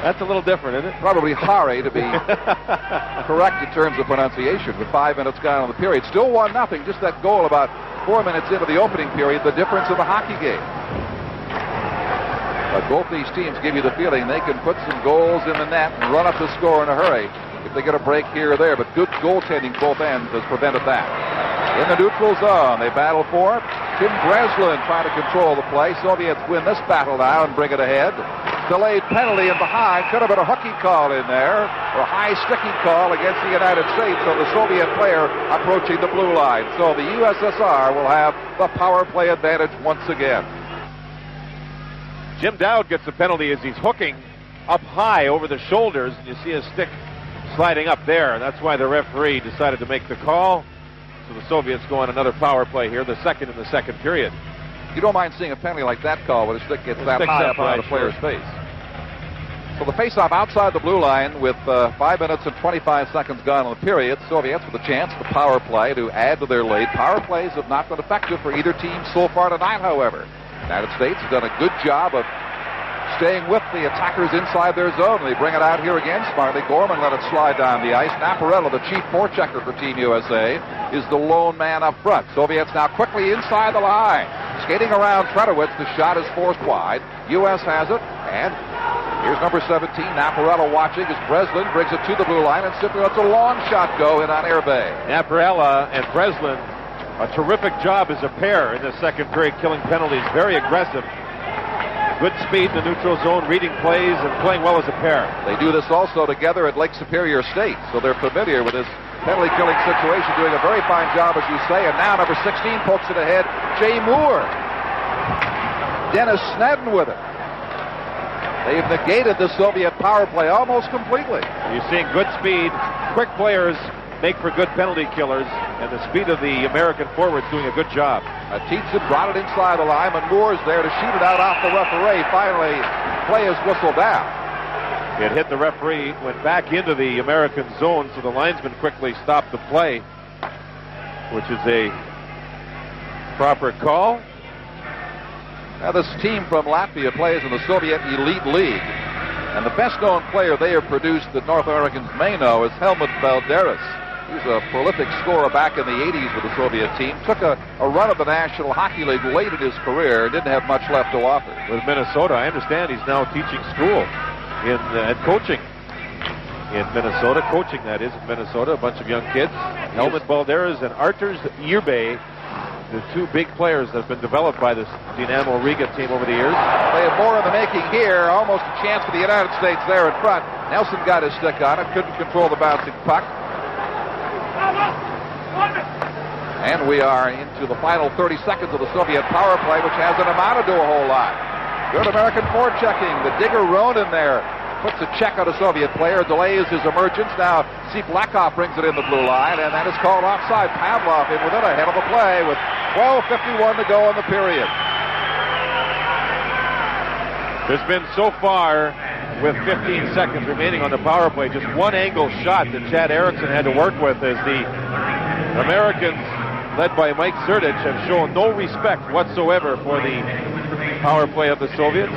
That's a little different, isn't it? Probably Harry to be correct in terms of pronunciation, with 5 minutes gone on the period. Still 1-0, just that goal about 4 minutes into the opening period, the difference in the hockey game. But both these teams give you the feeling they can put some goals in the net and run up the score in a hurry if they get a break here or there. But good goaltending both ends has prevented that. In the neutral zone, they battle for it. Tim Breslin trying to control the play. Soviets win this battle now and bring it ahead. Delayed penalty in behind. Could have been a hooky call in there, or a high sticking call against the United States. So the Soviet player approaching the blue line. So the USSR will have the power play advantage once again. Jim Dowd gets the penalty as he's hooking up high over the shoulders, and you see his stick sliding up there, and that's why the referee decided to make the call. So the Soviets go on another power play here, the second in the second period. You don't mind seeing a penalty like that call when a stick gets that high up on the player's face. So the face-off outside the blue line with 5 minutes and 25 seconds gone on the period. Soviets with a chance, the power play, to add to their lead. Power plays have not been effective for either team so far tonight, however. The United States has done a good job of staying with the attackers inside their zone. They bring it out here again smartly. Gorman let it slide down the ice. Naparella, the chief forechecker for Team USA, is the lone man up front. Soviets now quickly inside the line. Skating around Tredowitz, the shot is forced wide. U.S. has it, and here's number 17, Naparella watching as Breslin brings it to the blue line and simply lets a long shot go in on airbay. Naparella and Breslin, a terrific job as a pair in the second period, killing penalties, very aggressive. Good speed in the neutral zone, reading plays, and playing well as a pair. They do this also together at Lake Superior State, so they're familiar with this penalty-killing situation, doing a very fine job, as you say. And now number 16 pokes it ahead, Jay Moore. Dennis Sneddon with it. They've negated the Soviet power play almost completely. You're seeing good speed, quick players make for good penalty killers, and the speed of the American forwards doing a good job. Tietzen brought it inside the line, and Moore's there to shoot it out off the referee. Finally, play is whistled down. It hit the referee, went back into the American zone, so the linesman quickly stopped the play, which is a proper call. Now this team from Latvia plays in the Soviet Elite League, and the best-known player they have produced that North Americans may know is Helmut Valderas. He's a prolific scorer back in the 80s with the Soviet team. Took a run of the National Hockey League late in his career. Didn't have much left to offer. With Minnesota, I understand he's now teaching school and coaching in Minnesota. Coaching, that is, in Minnesota. A bunch of young kids. Helmut Balderas and Arturs Irbay, the two big players that have been developed by this Dynamo Riga team over the years. They have more in the making here. Almost a chance for the United States there in front. Nelson got his stick on it. Couldn't control the bouncing puck. And we are into the final 30 seconds of the Soviet power play, which hasn't amounted to a whole lot. Good American forechecking. The digger Ronin there puts a check on a Soviet player, delays his emergence. Now Blackov brings it in the blue line, and that is called offside. Pavlov in with it, ahead of the play with 12:51 to go in the period. There's been so far, with 15 seconds remaining on the power play, just one angle shot that Chad Erickson had to work with, as the Americans, led by Mike Srdich, have shown no respect whatsoever for the power play of the Soviets.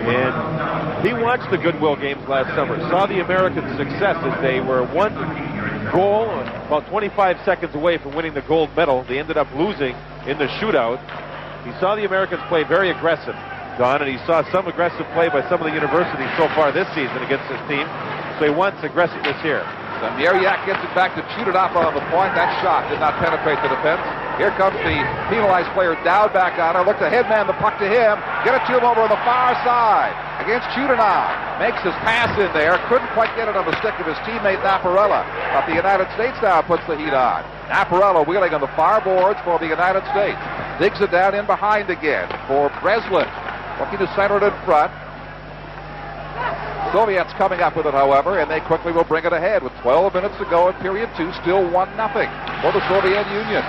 And he watched the Goodwill games last summer, saw the Americans' success as they were one goal, about 25 seconds away from winning the gold medal. They ended up losing in the shootout. He saw the Americans play very aggressive, Don, and he saw some aggressive play by some of the universities so far this season against his team. So he wants aggressiveness here. Samyeryak gets it back to shoot it off on the point. That shot did not penetrate the defense. Here comes the penalized player Dowd back on her. Look to headman the puck to him. Get it to him over on the far side against Chudanov. Makes his pass in there. Couldn't quite get it on the stick of his teammate Naparella. But the United States now puts the heat on. Naparella wheeling on the far boards for the United States. Digs it down in behind again for Breslin. Looking to center it in front. Soviets coming up with it, however, and they quickly will bring it ahead with 12 minutes to go in period 2. Still 1-0 for the Soviet Union.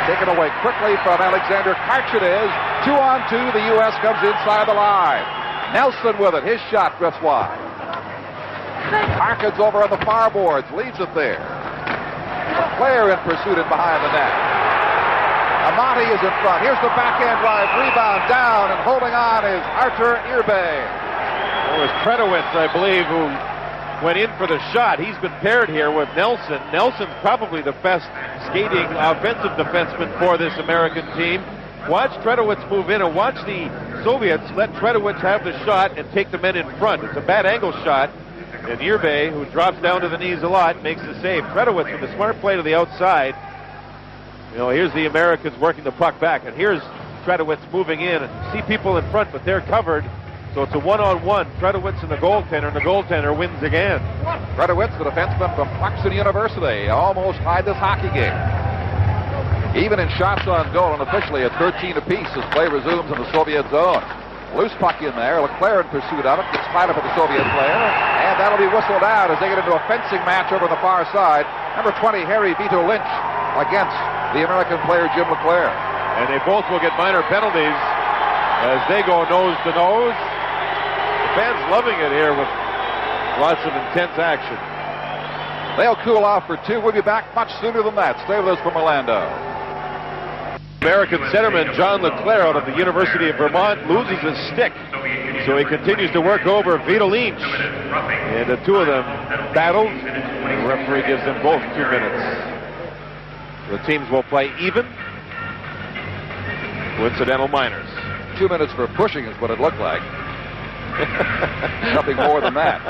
Taken away quickly from Alexander Karchin. 2-on-2. The U.S. comes inside the line. Nelson with it. His shot drifts wide. Harkins over on the far boards. Leaves it there. Leclerc in pursuit and behind the net. Amati is in front. Here's the backhand drive. Rebound down, and holding on is Artur Irbay. It was Predowitz, I believe, who went in for the shot. He's been paired here with Nelson. Nelson's probably the best skating offensive defenseman for this American team. Watch Predowitz move in, and watch the Soviets let Predowitz have the shot and take the men in front. It's a bad angle shot, and Irbay, who drops down to the knees a lot, makes the save. Predowitz with a smart play to the outside. You know, here's the Americans working the puck back, and here's Predowitz moving in. See people in front, but they're covered. So it's a one-on-one. Predowitz and the goaltender wins again. Predowitz, the defenseman from Clarkson University, almost tied this hockey game. Even in shots on goal, and officially at 13 apiece as play resumes in the Soviet zone. Loose puck in there. Leclerc in pursuit of it. Gets fired up at the Soviet player. And that'll be whistled out as they get into a fencing match over on the far side. Number 20, Harry Vito Lynch, against the American player Jim Leclerc. And they both will get minor penalties as they go nose to nose. The fans loving it here with lots of intense action. They'll cool off for 2. We'll be back much sooner than that. Stay with us from Orlando. American centerman John Leclerc out of the University of Vermont loses his stick, so he continues to work over Vito Lynch. And the two of them battled. The referee gives them both 2 minutes. The teams will play even. Coincidental minors. 2 minutes for pushing is what it looked like. Nothing more than that.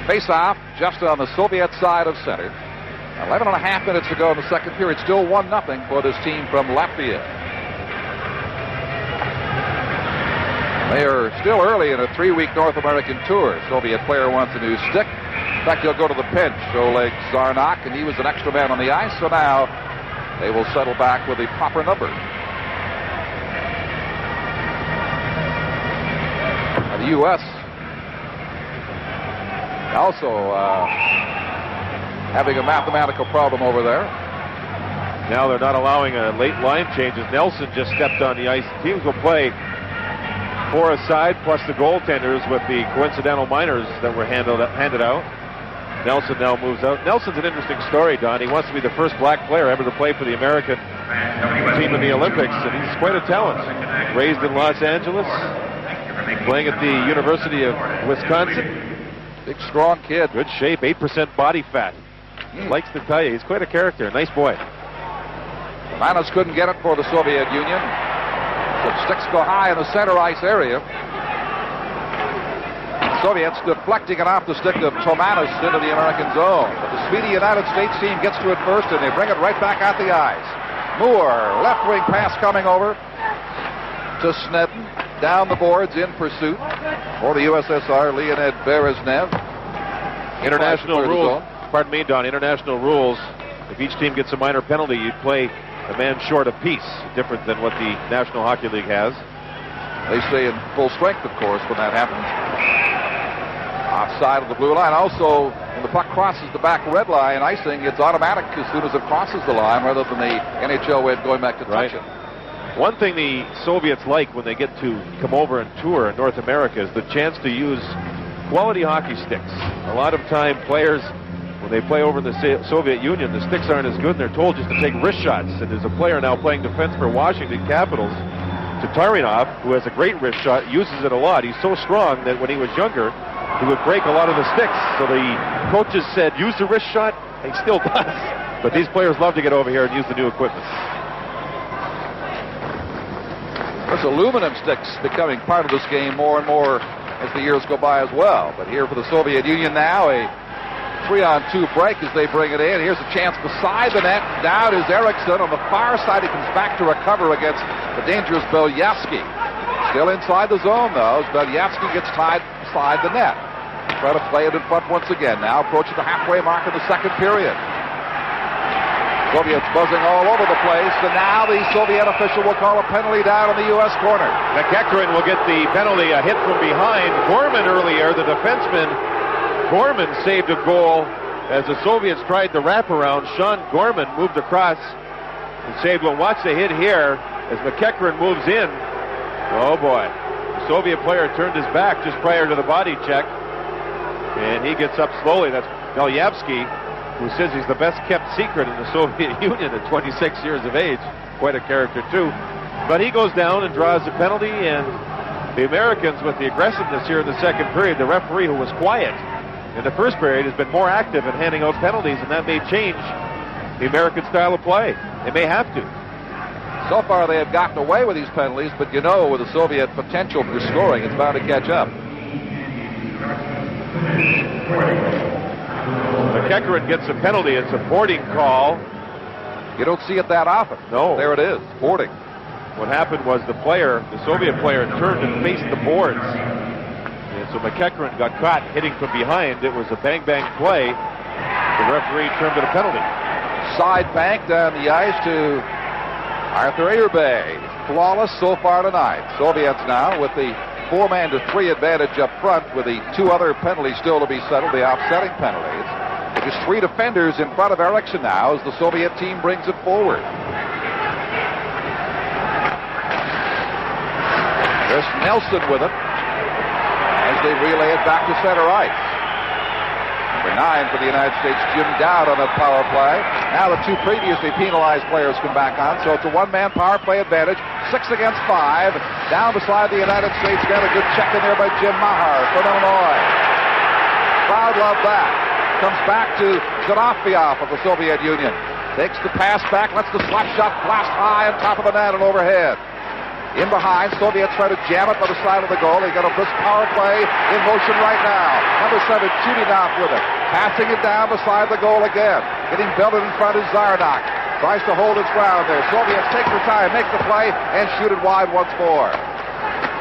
Face-off just on the Soviet side of center. 11.5 minutes to go in the second period. Still 1-0 for this team from Latvia. They are still early in a 3-week North American tour. Soviet player wants a new stick. In fact, he'll go to the pinch. Oleg Zarnak, and he was an extra man on the ice, so now they will settle back with the proper number. Now, the U.S. also having a mathematical problem over there. Now they're not allowing a late line change as Nelson just stepped on the ice. Teams will play 4 aside plus the goaltenders with the coincidental minors that were handed out. Nelson now moves out. Nelson's an interesting story, Don. He wants to be the first black player ever to play for the American team in the Olympics, and he's quite a talent. Raised in Los Angeles, playing at the University of Wisconsin. Big, strong kid. Good shape, 8% body fat. Likes to tell you, he's quite a character. Nice boy. Romanos couldn't get it for the Soviet Union. The sticks go high in the center ice area. Soviets deflecting it off the stick of Tomanis into the American zone. But the speedy United States team gets to it first, and they bring it right back at the ice. Moore, left wing pass coming over to Snedden. Down the boards in pursuit for the USSR, Leonid Berezhnev. International rules. Pardon me, Don. International rules. If each team gets a minor penalty, you'd play a man short apiece. Different than what the National Hockey League has. They stay in full strength, of course, when that happens. Offside of the blue line. Also, when the puck crosses the back red line, icing, it's automatic as soon as it crosses the line, rather than the NHL way of going back to touch it. One thing the Soviets like when they get to come over and tour in North America is the chance to use quality hockey sticks. A lot of time players, when they play over in the Soviet Union, the sticks aren't as good, and they're told just to take wrist shots. And there's a player now playing defense for Washington Capitals, Tatarinov, who has a great wrist shot, uses it a lot. He's so strong that when he was younger, he would break a lot of the sticks. So the coaches said, use the wrist shot, and he still does. But these players love to get over here and use the new equipment. There's aluminum sticks becoming part of this game more and more as the years go by as well. But here for the Soviet Union now, a 3-on-2 break as they bring it in. Here's a chance beside the net. Down is Eriksson. On the far side, he comes back to recover against the dangerous Belyavsky. Still inside the zone, though, as Belyavsky gets tied beside the net. Try to play it in front once again. Now approaching the halfway mark of the second period. Soviets buzzing all over the place, and now the Soviet official will call a penalty down in the U.S. corner. McEachran will get the penalty, a hit from behind. Gorman earlier, the defenseman, Gorman saved a goal as the Soviets tried the wraparound. Sean Gorman moved across and saved one. Watch the hit here as McEachran moves in. Oh boy. The Soviet player turned his back just prior to the body check, and he gets up slowly. That's Belyavsky, who says he's the best kept secret in the Soviet Union at 26 years of age. Quite a character too. But he goes down and draws a penalty, and the Americans, with the aggressiveness here in the second period, the referee, who was quiet in the first period, has been more active in handing out penalties, and that may change the American style of play. They may have to. So far they have gotten away with these penalties, but you know, with the Soviet potential for scoring, it's bound to catch up. McEachran gets a penalty. It's a boarding call. You don't see it that often. No. There it is, boarding. What happened was the Soviet player, turned and faced the boards. And so McEachran got caught hitting from behind. It was a bang-bang play. The referee termed it a penalty. Side bank down the ice to Arthur Airbay. Flawless so far tonight. Soviets now with the 4-man to 3 advantage up front, with the 2 other penalties still to be settled, the offsetting penalties. It is 3 defenders in front of Eriksson now as the Soviet team brings it forward. There's Nelson with it as they relay it back to center ice. Number 9 for the United States, Jim Dowd on the power play. Now the 2 previously penalized players come back on, so it's a 1-man power play advantage. 6 against 5. Down beside the United States. Got a good check in there by Jim Mahar from Illinois. Crowd loved that. Comes back to Zanafiov of the Soviet Union. Takes the pass back, lets the slap shot blast high on top of the net and overhead. In behind, Soviets try to jam it by the side of the goal. They got a brisk power play in motion right now. Number 7, Chudinov with it. Passing it down beside the goal again. Getting belted in front is Zarnak. Tries to hold his ground there. Soviets take their time, make the play, and shoot it wide once more.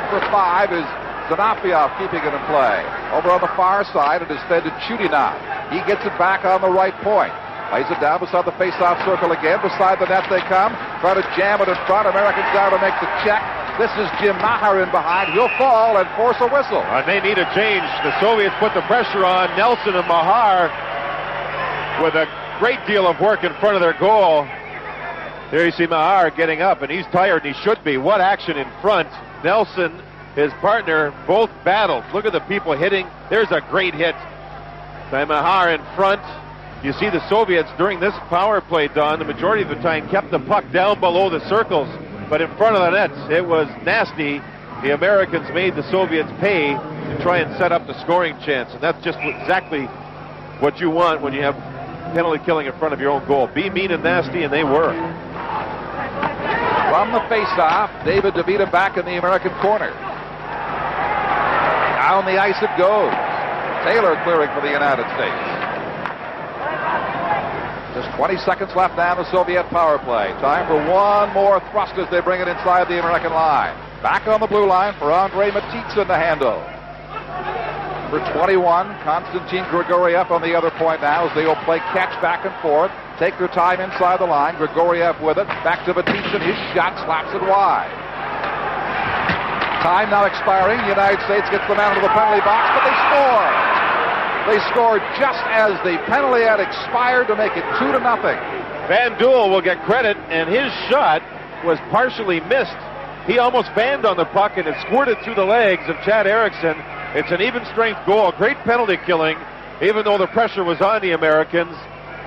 Number 5 is Zanafiov keeping it in play. Over on the far side, it is fed to Chudinov. He gets it back on the right point. Lays it down beside the face-off circle again. Beside the net they come. Try to jam it in front. Americans down to make the check. This is Jim Mahar in behind. He'll fall and force a whistle. They need a change. The Soviets put the pressure on Nelson and Mahar with a great deal of work in front of their goal. There you see Mahar getting up, and he's tired, and he should be. What action in front. Nelson, his partner, both battled. Look at the people hitting. There's a great hit by Mahar in front. You see the Soviets during this power play, Don, the majority of the time kept the puck down below the circles, but in front of the nets, it was nasty. The Americans made the Soviets pay to try and set up the scoring chance, and that's just exactly what you want when you have penalty killing in front of your own goal. Be mean and nasty, and they were. From the face-off, David DeVita back in the American corner. Down the ice it goes. Taylor clearing for the United States. Just 20 seconds left down the Soviet power play. Time for one more thrust as they bring it inside the American line. Back on the blue line for Andrei Matitsin to handle. Number 21, Konstantin Grigoriev on the other point now as they will play catch back and forth. Take their time inside the line. Grigoriev with it. Back to Matitsin. His shot slaps it wide. Time now expiring. The United States gets the man into the penalty box, but they score. They scored just as the penalty had expired to make it 2-0. Van Duel will get credit, and his shot was partially missed. He almost banged on the puck, and it squirted through the legs of Chad Eriksson. It's an even strength goal. Great penalty killing, even though the pressure was on the Americans.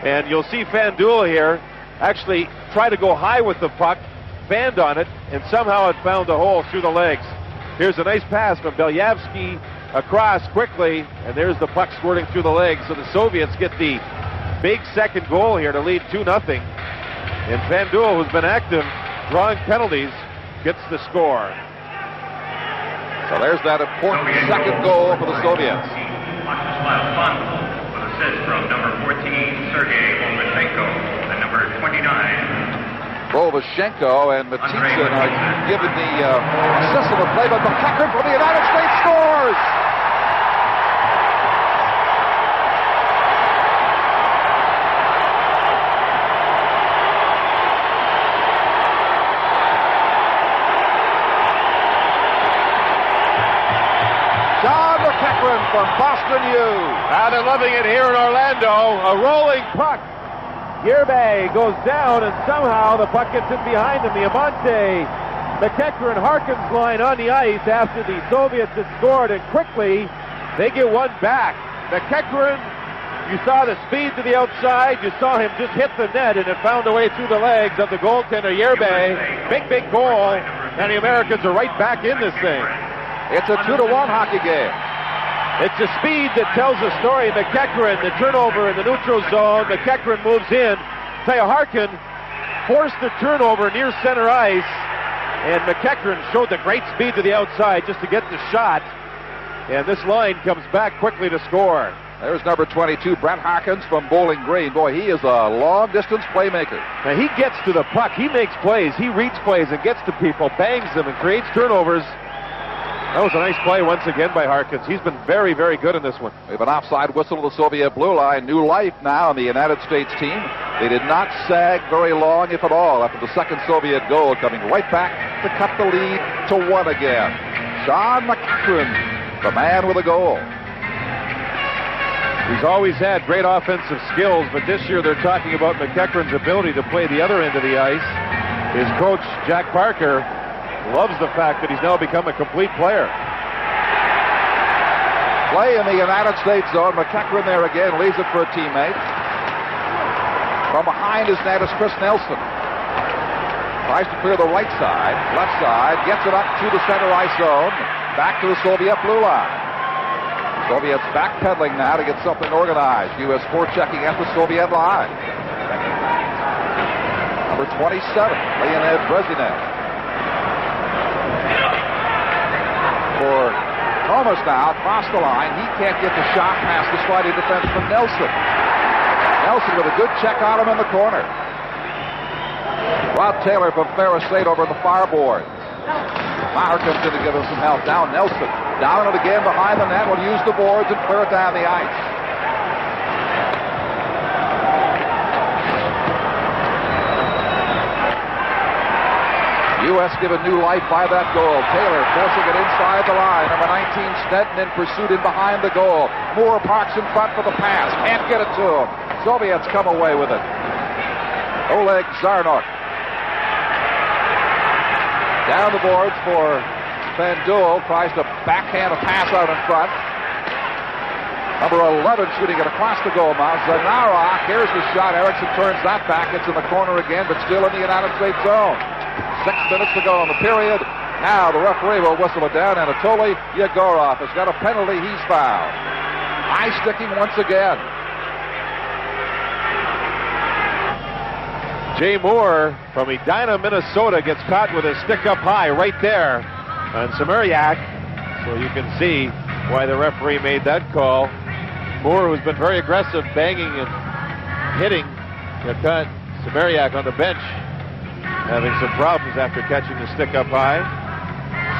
And you'll see Van Duel here actually try to go high with the puck, band on it, and somehow it found a hole through the legs. Here's a nice pass from Belyavsky across quickly, and there's the puck squirting through the legs. So the Soviets get the big second goal here to lead 2-0. And Van Duel, who's been active drawing penalties, gets the score. So there's that important second goal for the Soviets. With assist from number 14, Sergei Voloshenko, and number 29. Voloshenko and Matitsin are given the assist of the play, but McEachran for the United States scores! From Boston U. Now they're loving it here in Orlando. A rolling puck. Yerbay goes down, and somehow the puck gets in behind him. The Amante, McEachran, Harkins line on the ice after the Soviets had scored, and quickly they get one back. McEachran, you saw the speed to the outside. You saw him just hit the net, and it found a way through the legs of the goaltender Yerbay. Big goal, and the Americans are right back in this thing. It's a 2-1 hockey game. It's the speed that tells the story. McEachran, the turnover in the neutral zone. McEachran moves in. Harkin forced the turnover near center ice, and McEachran showed the great speed to the outside just to get the shot. And this line comes back quickly to score. There's number 22, Brent Harkins from Bowling Green. Boy, he is a long-distance playmaker. Now, he gets to the puck. He makes plays. He reads plays and gets to people, bangs them, and creates turnovers. That was a nice play once again by Harkins. He's been very good in this one. We have an offside whistle to the Soviet blue line. New life now in the United States team. They did not sag very long, if at all, after the second Soviet goal, coming right back to cut the lead to 1 again. Sean McEachran, the man with a goal. He's always had great offensive skills, but this year they're talking about McEachran's ability to play the other end of the ice. His coach, Jack Parker, loves the fact that he's now become a complete player. Play in the United States zone. McEachran there again, leaves it for a teammate. From behind his net is Chris Nelson. Tries to clear the right side, left side, gets it up to the center ice zone, back to the Soviet blue line. Soviets backpedaling now to get something organized. U.S. forechecking at the Soviet line. Number 27, Leonid Brezhnev. For Thomas now, across the line. He can't get the shot past the sliding defense from Nelson. Nelson with a good check on him in the corner. Rod Taylor from Ferris State over the far board. Maher comes in to give him some help. Now Nelson, down it again behind the net, will use the boards and clear it down the ice. U.S. given new life by that goal. Taylor forcing it inside the line. Number 19, Snedden in pursuit in behind the goal. Moore parks in front for the pass. Can't get it to him. Soviets come away with it. Oleg Zarnok. Down the boards for Van Duel. Tries to backhand a pass out in front. Number 11 shooting it across the goal now. Zanarok. Here's the shot. Eriksson turns that back. It's in the corner again, but still in the United States zone. 6 minutes to go in the period. Now the referee will whistle it down. Anatoly Yegorov has got a penalty. He's fouled. High sticking once again. Jay Moore from Edina, Minnesota gets caught with his stick up high right there on Samariak. So you can see why the referee made that call. Moore, who's been very aggressive, banging and hitting, got caught. Samariak on the bench having some problems after catching the stick up high.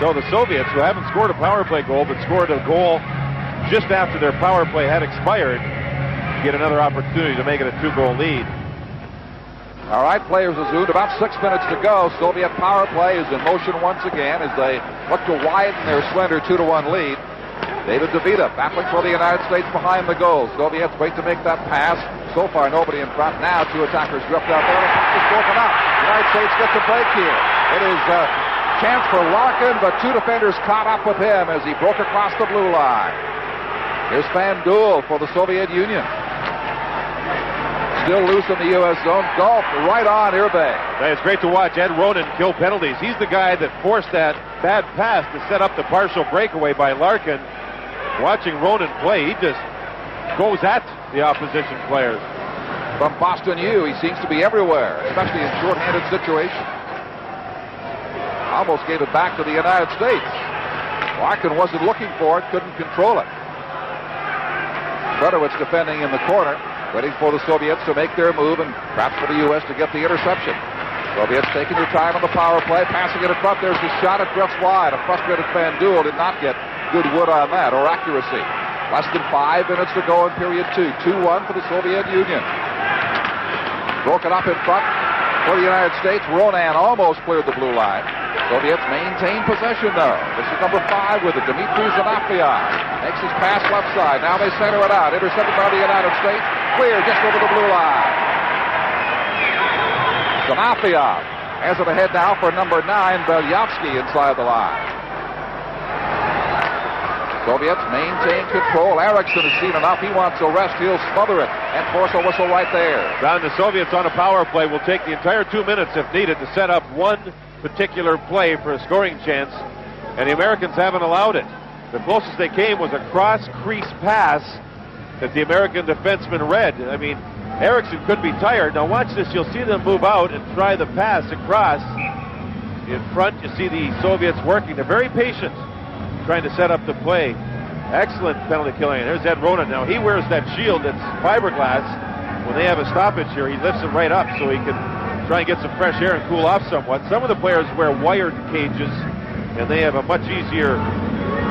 So the Soviets, who haven't scored a power play goal, but scored a goal just after their power play had expired, get another opportunity to make it a 2-goal lead. All right, players are zoomed. About 6 minutes to go. Soviet power play is in motion once again as they look to widen their slender 2-1 lead. David DeVita battling for the United States behind the goal. Soviets wait to make that pass. So far, nobody in front. Now, two attackers drift out there. The puck is broken up. The United States gets a break here. It is a chance for Larkin, but two defenders caught up with him as he broke across the blue line. Here's Van Duel for the Soviet Union. Still loose in the U.S. zone. Golf right on Irbay. It's great to watch Ed Ronan kill penalties. He's the guy that forced that bad pass to set up the partial breakaway by Larkin. Watching Ronan play, he just goes at the opposition players. From Boston U, he seems to be everywhere, especially in short-handed situations. Almost gave it back to the United States. Larkin wasn't looking for it, couldn't control it. Fredowitz defending in the corner, waiting for the Soviets to make their move and perhaps for the U.S. to get the interception. Soviets taking their time on the power play, passing it in front. There's the shot. It drifts wide. A frustrated Van Duel did not get good wood on that, or accuracy. Less than 5 minutes to go in period 2. 2-1 for the Soviet Union. Broken up in front for the United States. Ronan almost cleared the blue line. Soviets maintain possession, though. This is number 5 with it. Dmitry Zanafiev makes his pass left side. Now they center it out. Intercepted by the United States. Clear just over the blue line. Zanafiev has it ahead now for number 9, Belyavsky, inside the line. Soviets maintain control. Eriksson has seen enough. He wants a rest. He'll smother it and force a whistle right there. Down the Soviets on a power play will take the entire 2 minutes if needed to set up one particular play for a scoring chance, and the Americans haven't allowed it. The closest they came was a cross-crease pass that the American defenseman read. I mean, Eriksson could be tired. Now watch this. You'll see them move out and try the pass across. In front, you see the Soviets working. They're very patient, trying to set up the play. Excellent penalty killing. There's Ed Ronan. Now he wears that shield that's fiberglass. When they have a stoppage here, he lifts it right up so he can try and get some fresh air and cool off somewhat. Some of the players wear wired cages, and they have a much easier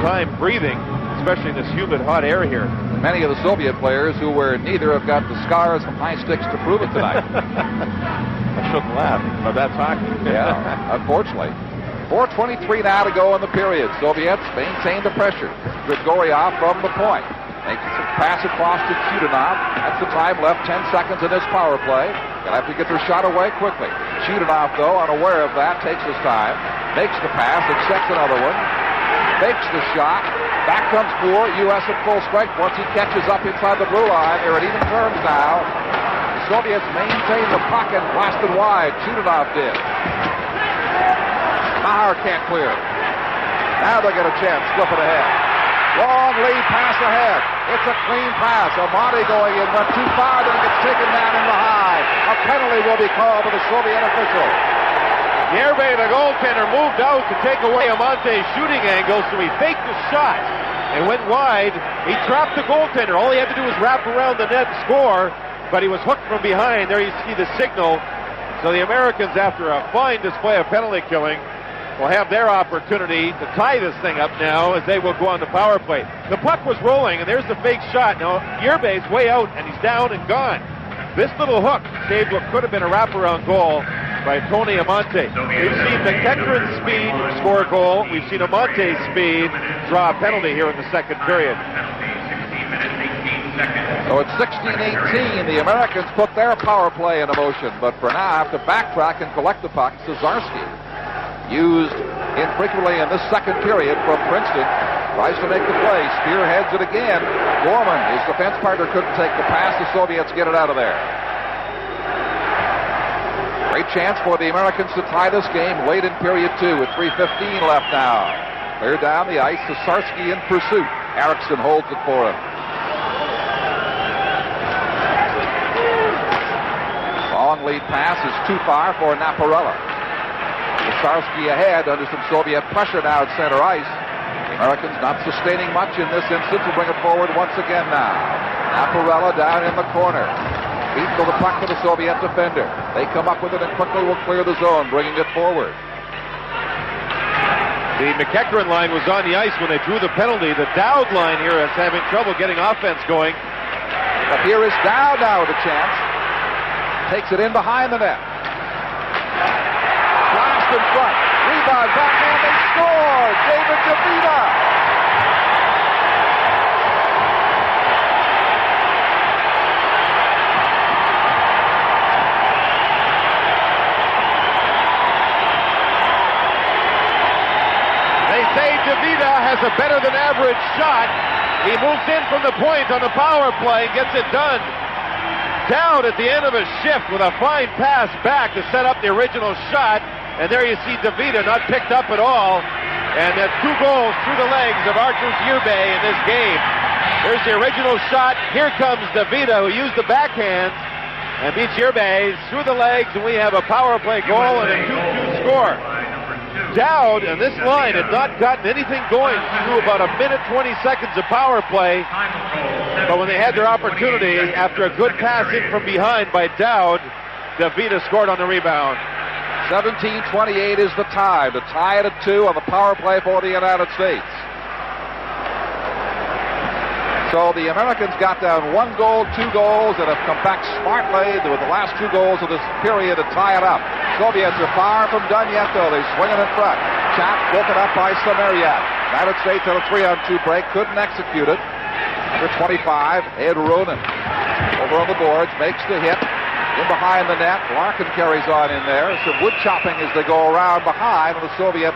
time breathing, especially in this humid, hot air here. Many of the Soviet players who wear neither have got the scars from high sticks to prove it tonight. I shouldn't laugh, but that's hockey. Yeah, unfortunately. 4:23 now to go in the period. Soviets maintain the pressure. Grigoriev from the point. Makes a pass across to Chudanov. That's the time left, 10 seconds in this power play. They'll have to get their shot away quickly. Chudanov, though, unaware of that, takes his time. Makes the pass, accepts another one. Makes the shot. Back comes Moore. U.S. at full strength. Once he catches up inside the blue line, they're at even terms now. The Soviets maintain the puck and blasted wide. Chudanov did. Maher can't clear. Now they get a chance. Flip it ahead. Long lead pass ahead. It's a clean pass. Amati going in, went too far, then it gets taken down in the high. A penalty will be called to the Soviet official. Yerbey, the goaltender, moved out to take away Amante's shooting angle, so he faked the shot and went wide. He trapped the goaltender. All he had to do was wrap around the net and score, but he was hooked from behind. There you see the signal. So the Americans, after a fine display of penalty killing, will have their opportunity to tie this thing up now as they will go on the power play. The puck was rolling, and there's the fake shot. Now, Yerbey's way out, and he's down and gone. This little hook saved what could have been a wraparound goal by Tony Amante. We've seen McEachran's speed score a goal. We've seen Amante's speed draw a penalty here in the second period. So it's 16-18. The Americans put their power play into motion, but for now have to backtrack and collect the puck. Cesarski, used infrequently in this second period from Princeton, tries to make the play, spearheads it again. Gorman, his defense partner, couldn't take the pass. The Soviets get it out of there. Great chance for the Americans to tie this game late in period 2 with 3:15 left now. Clear down the ice. Sarsky in pursuit. Eriksson holds it for him. Long lead pass is too far for Naparella. Sarsky ahead under some Soviet pressure now at center ice. The Americans not sustaining much in this instance will bring it forward once again now. Naparella down in the corner. Beat to the puck to the Soviet defender. They come up with it and quickly will clear the zone, bringing it forward. The McEachran line was on the ice when they drew the penalty. The Dowd line here is having trouble getting offense going. But here is Dowd now with a chance. Takes it in behind the net. Blast in front. Rebound, backhand, they score! David DeVita! They say DeVita has a better than average shot. He moves in from the point on the power play and gets it done. Down at the end of a shift with a fine pass back to set up the original shot. And there you see DeVita not picked up at all. And that's 2 goals through the legs of Artur Ube in this game. There's the original shot. Here comes DeVita, who used the backhand and beats Ube through the legs. And we have a power play goal and a 2-2 score. Dowd and this line had not gotten anything going through about 1 minute 20 seconds of power play. But when they had their opportunity, after a good pass in from behind by Dowd, DeVita scored on the rebound. 17:28 is the time to tie it at 2 on the power play for the United States. So the Americans got down 1 goal, 2 goals, and have come back smartly with the last 2 goals of this period to tie it up. Soviets are far from done yet, though. They swing it in front. Chap broken up by Samariak. United States on a 3-on-2 break, couldn't execute it. Number 25, Ed Ronan. Over on the boards, makes the hit. In behind the net, Larkin carries on in there. Some wood chopping as they go around behind, and the Soviet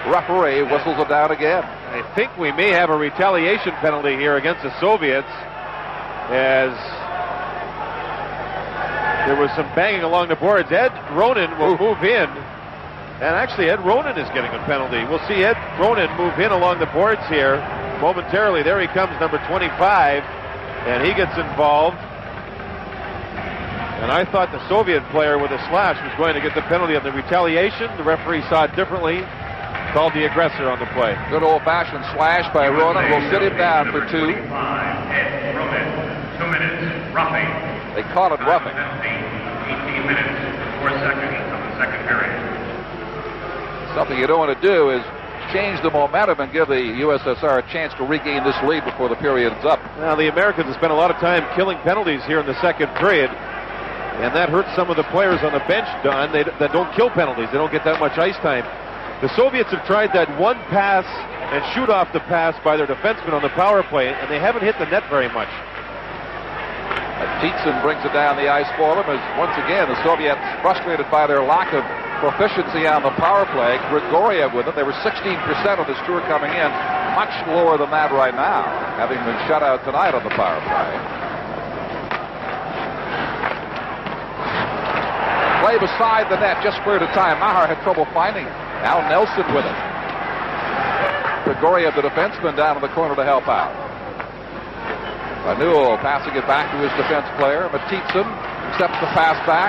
referee whistles it down again. I think we may have a retaliation penalty here against the Soviets, as there was some banging along the boards. Ed Ronan will move in, and actually Ed Ronan is getting a penalty. We'll see Ed Ronan move in along the boards here momentarily. There he comes, number 25, and he gets involved. And I thought the Soviet player with a slash was going to get the penalty on the retaliation. The referee saw it differently. Called the aggressor on the play. Good old-fashioned slash by Ronan. We'll sit him down for 2. 25, Ed Ronan, 2 minutes, roughing. They call it roughing. 18 minutes, 4 seconds of the second period. Something you don't want to do is change the momentum and give the USSR a chance to regain this lead before the period's up. Now, the Americans have spent a lot of time killing penalties here in the second period, and that hurts some of the players on the bench, Don, that don't kill penalties. They don't get that much ice time. The Soviets have tried that one pass and shoot off the pass by their defensemen on the power play, and they haven't hit the net very much. Tietzen brings it down the ice for them as, once again, the Soviets frustrated by their lack of proficiency on the power play. Grigoriev with it. They were 16% on this tour coming in. Much lower than that right now, having been shut out tonight on the power play. Play beside the net, just cleared a time. Maher had trouble finding it. Al Nelson with it. Grigoriev, the defenseman, down in the corner to help out. Newell passing it back to his defense player. Matitson accepts the pass back.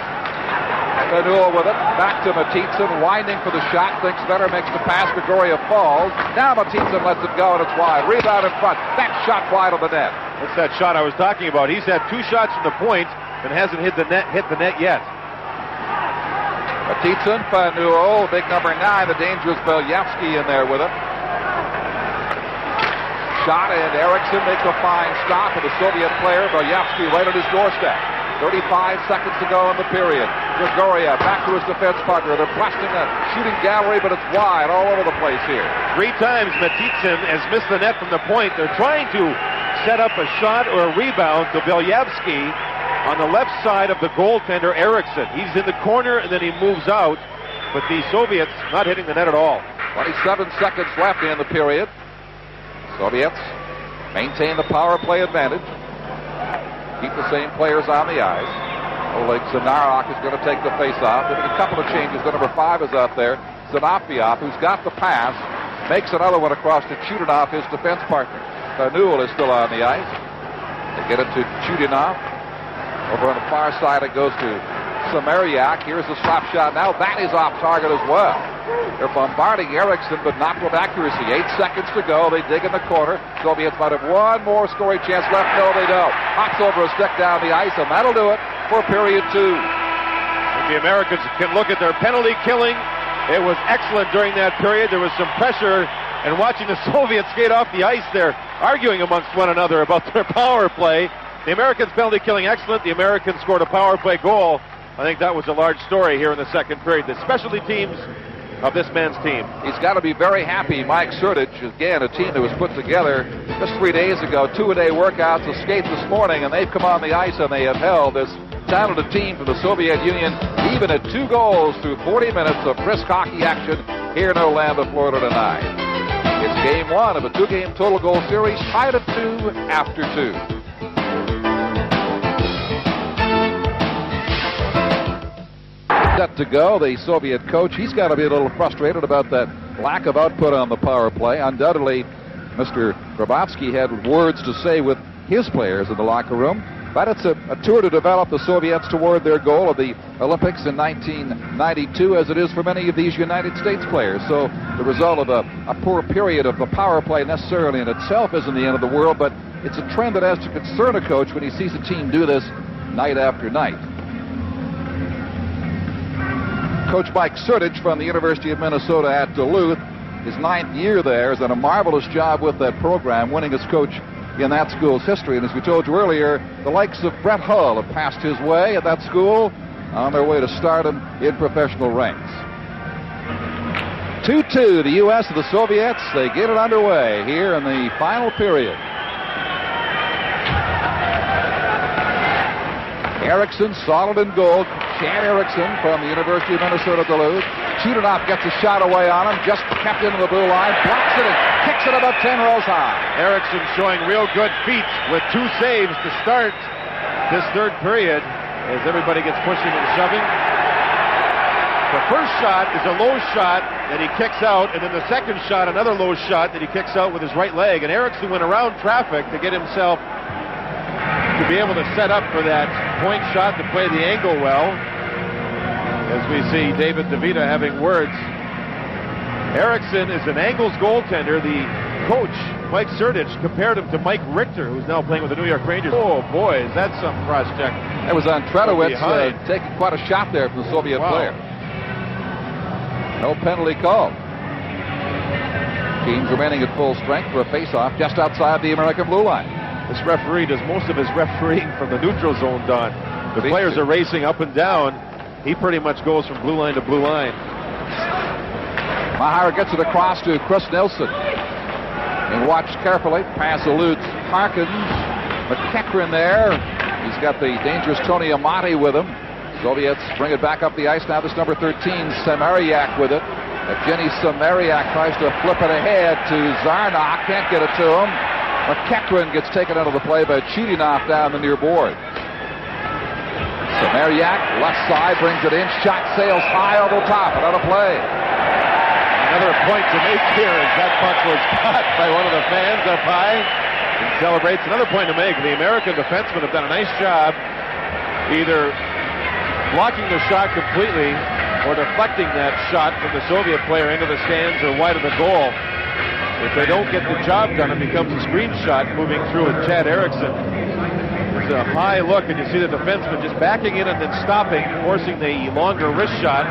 Newell with it. Back to Matitson, winding for the shot. Thinks better, makes the pass. Grigoriev falls. Now Matitson lets it go, and it's wide. Rebound in front. That shot wide on the net. That's that shot I was talking about. He's had 2 shots from the point and hasn't hit the net yet. Matitson, Newell, big number 9, the dangerous Belyavsky in there with him. Shot, and Eriksson makes a fine stop, and the Soviet player, Belyavsky, right at his doorstep. 35 seconds to go in the period. Grigoriev back to his defense partner. They're blasting a shooting gallery, but it's wide all over the place here. 3 times Matitson has missed the net from the point. They're trying to set up a shot or a rebound to Belyavsky on the left side of the goaltender, Eriksson. He's in the corner, and then he moves out. But the Soviets not hitting the net at all. 27 seconds left in the period. Soviets maintain the power play advantage. Keep the same players on the ice. Oleg Zanarok is going to take the face-off. They make a couple of changes. The number 5 is out there. Zanafiov, who's got the pass, makes another one across to Chudinov, his defense partner. Newell is still on the ice. They get it to Chudinov. Over on the far side, it goes to Samariak. Here's the slap shot now. That is off target as well. They're bombarding Eriksson, but not with accuracy. 8 seconds to go. They dig in the corner. Soviets might have one more scoring chance left. No, they don't. Hops over a stick down the ice, and that'll do it for period 2. If the Americans can look at their penalty killing, it was excellent during that period. There was some pressure, and watching the Soviets skate off the ice, they're arguing amongst one another about their power play. The Americans penalty killing excellent. The Americans scored a power play goal. I think that was a large story here in the second period. The specialty teams of this man's team. He's got to be very happy. Mike Surdich, again, a team that was put together just 3 days ago, 2-a-day workouts, a skate this morning, and they've come on the ice and they have held this talented team from the Soviet Union even at 2 goals through 40 minutes of brisk hockey action here in Orlando, Florida tonight. It's game 1 of a 2-game total goal series, tied at 2 after 2. Set to go, the Soviet coach, he's got to be a little frustrated about that lack of output on the power play. Undoubtedly, Mr. Grabovski had words to say with his players in the locker room, but it's a tour to develop the Soviets toward their goal of the Olympics in 1992, as it is for many of these United States players. So the result of a poor period of the power play necessarily in itself isn't the end of the world, but it's a trend that has to concern a coach when he sees a team do this night after night. Coach Mike Surdich from the University of Minnesota at Duluth, his 9th year there, has done a marvelous job with that program, winning as coach in that school's history. And as we told you earlier, the likes of Brett Hull have passed his way at that school on their way to stardom in professional ranks. 2-2, the U.S. and the Soviets, they get it underway here in the final period. Eriksson solid in goal. Chad Eriksson from the University of Minnesota Duluth. Chudinov gets a shot away on him, just kept into the blue line, blocks it and kicks it about 10 rows high. Eriksson showing real good feet with 2 saves to start this third period as everybody gets pushing and shoving. The first shot is a low shot that he kicks out, and then the second shot, another low shot that he kicks out with his right leg. And Eriksson went around traffic to get himself to be able to set up for that point shot to play the angle well. As we see David DeVita having words. Eriksson is an angles goaltender. The coach, Mike Surdich, compared him to Mike Richter, who's now playing with the New York Rangers. Oh boy, is that some cross-check. That was on Tredowitz, taking quite a shot there from the Soviet player. No penalty called. Teams remaining at full strength for a face-off just outside the American blue line. This referee does most of his refereeing from the neutral zone, Don. The players are racing up and down. He pretty much goes from blue line to blue line. Maher gets it across to Chris Nilsson. And watched carefully. Pass eludes Harkins. McEachran there. He's got the dangerous Tony Amati with him. Soviets bring it back up the ice now. This number 13, Samariak with it. Evgeny Samariak tries to flip it ahead to Zarnak. Can't get it to him. McEachran gets taken out of the play by Chudinov down the near board. Samariak, left side, brings it in. Shot sails high over the top. Another play. Another point to make here as that puck was caught by one of the fans up high and celebrates. Another point to make. The American defensemen have done a nice job either blocking the shot completely or deflecting that shot from the Soviet player into the stands or wide of the goal. If they don't get the job done, it becomes a screen shot moving through with Chad Eriksson. There's a high look, and you see the defenseman just backing in and then stopping, forcing the longer wrist shot.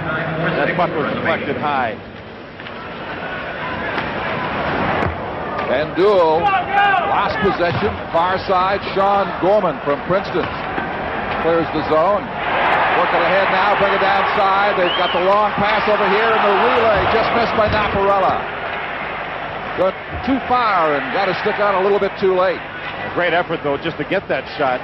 That puck was deflected high. Van Duel, last possession, far side, Sean Gorman from Princeton. Clears the zone. Working ahead now, bring it downside. They've got the long pass over here, and the relay just missed by Naparella. Got too far and got to stick out a little bit too late. A great effort, though, just to get that shot.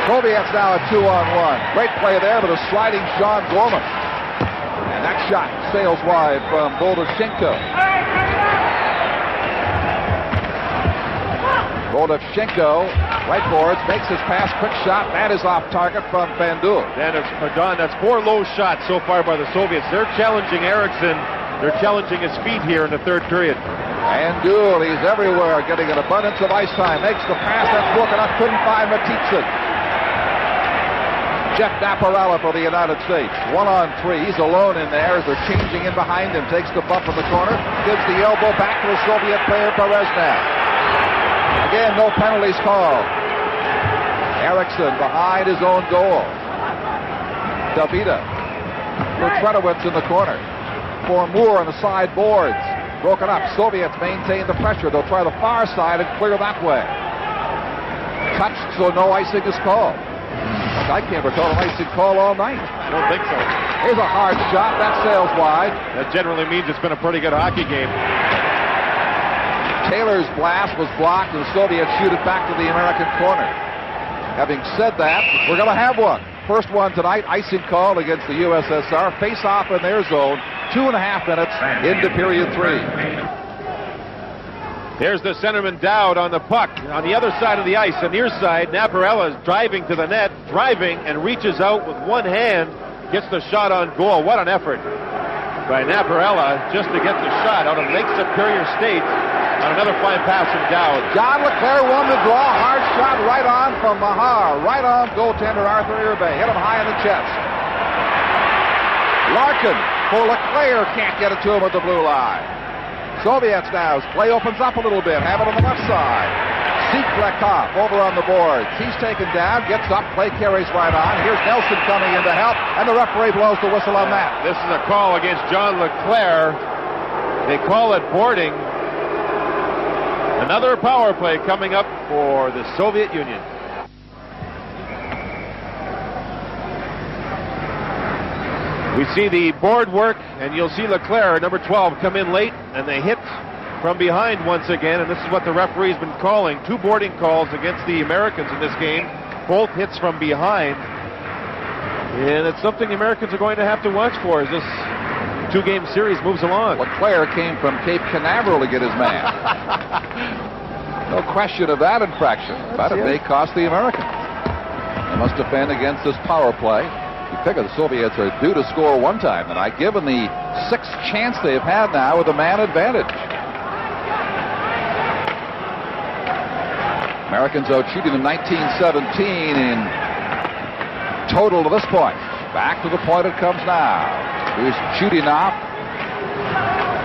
Soviets now at 2-on-1. Great play there, but a sliding Sean Gorman. And that shot sails wide from Boldashenko. Boldashenko Right boards, makes his pass, quick shot. That is off target from Bandul. Don, that's 4 low shots so far by the Soviets. They're challenging Eriksson. They're challenging his feet here in the third period. Bandul, he's everywhere, getting an abundance of ice time. Makes the pass, that's broken up, couldn't find Matitsin. Jeff Naparella for the United States. 1-on-3, he's alone in there as they're changing in behind him. Takes the bump in the corner, gives the elbow back to the Soviet player, Perez now. Again, no penalties called. Eriksson behind his own goal. Davida. Lutrenowicz in the corner. For Moore on the side boards. Broken up. Soviets maintain the pressure. They'll try the far side and clear that way. Touched, so no icing is called. I can't recall an icing call all night. I don't think so. Here's a hard shot. That sails wide. That generally means it's been a pretty good hockey game. Taylor's blast was blocked, and the Soviets shoot it back to the American corner. Having said that, we're going to have one. First one tonight, icing call against the USSR. Face-off in their zone, 2.5 minutes into period 3. There's the centerman Dowd on the puck. On the other side of the ice, the near side, Naparella is driving to the net, driving, and reaches out with one hand, gets the shot on goal. What an effort by Naparella just to get the shot out of Lake Superior State on another fine pass from Dowd. John LeClaire won the draw. Hard shot right on from Mahar. Right on goaltender Arthur Irbe. Hit him high in the chest. Larkin for LeClaire. Can't get it to him at the blue line. Soviets now. Play opens up a little bit. Have it on the left side. Siklekov over on the boards. He's taken down. Gets up. Play carries right on. Here's Nelson coming in to help. And the referee blows the whistle on that. This is a call against John LeClaire. They call it boarding. Another power play coming up for the Soviet Union. We see the board work, and you'll see LeClaire, number 12, come in late, and they hit from behind once again, and this is what the referee's been calling. 2 boarding calls against the Americans in this game, both hits from behind, and it's something the Americans are going to have to watch for as this 2-game series moves along. LeClaire came from Cape Canaveral to get his man. No question of that infraction, but it may cost the Americans. They must defend against this power play. You figure the Soviets are due to score one time tonight, given the 6th chance they've had now with a man advantage. Americans out shooting in 1917 in total to this point. Back to the point it comes now. Here's Chudinov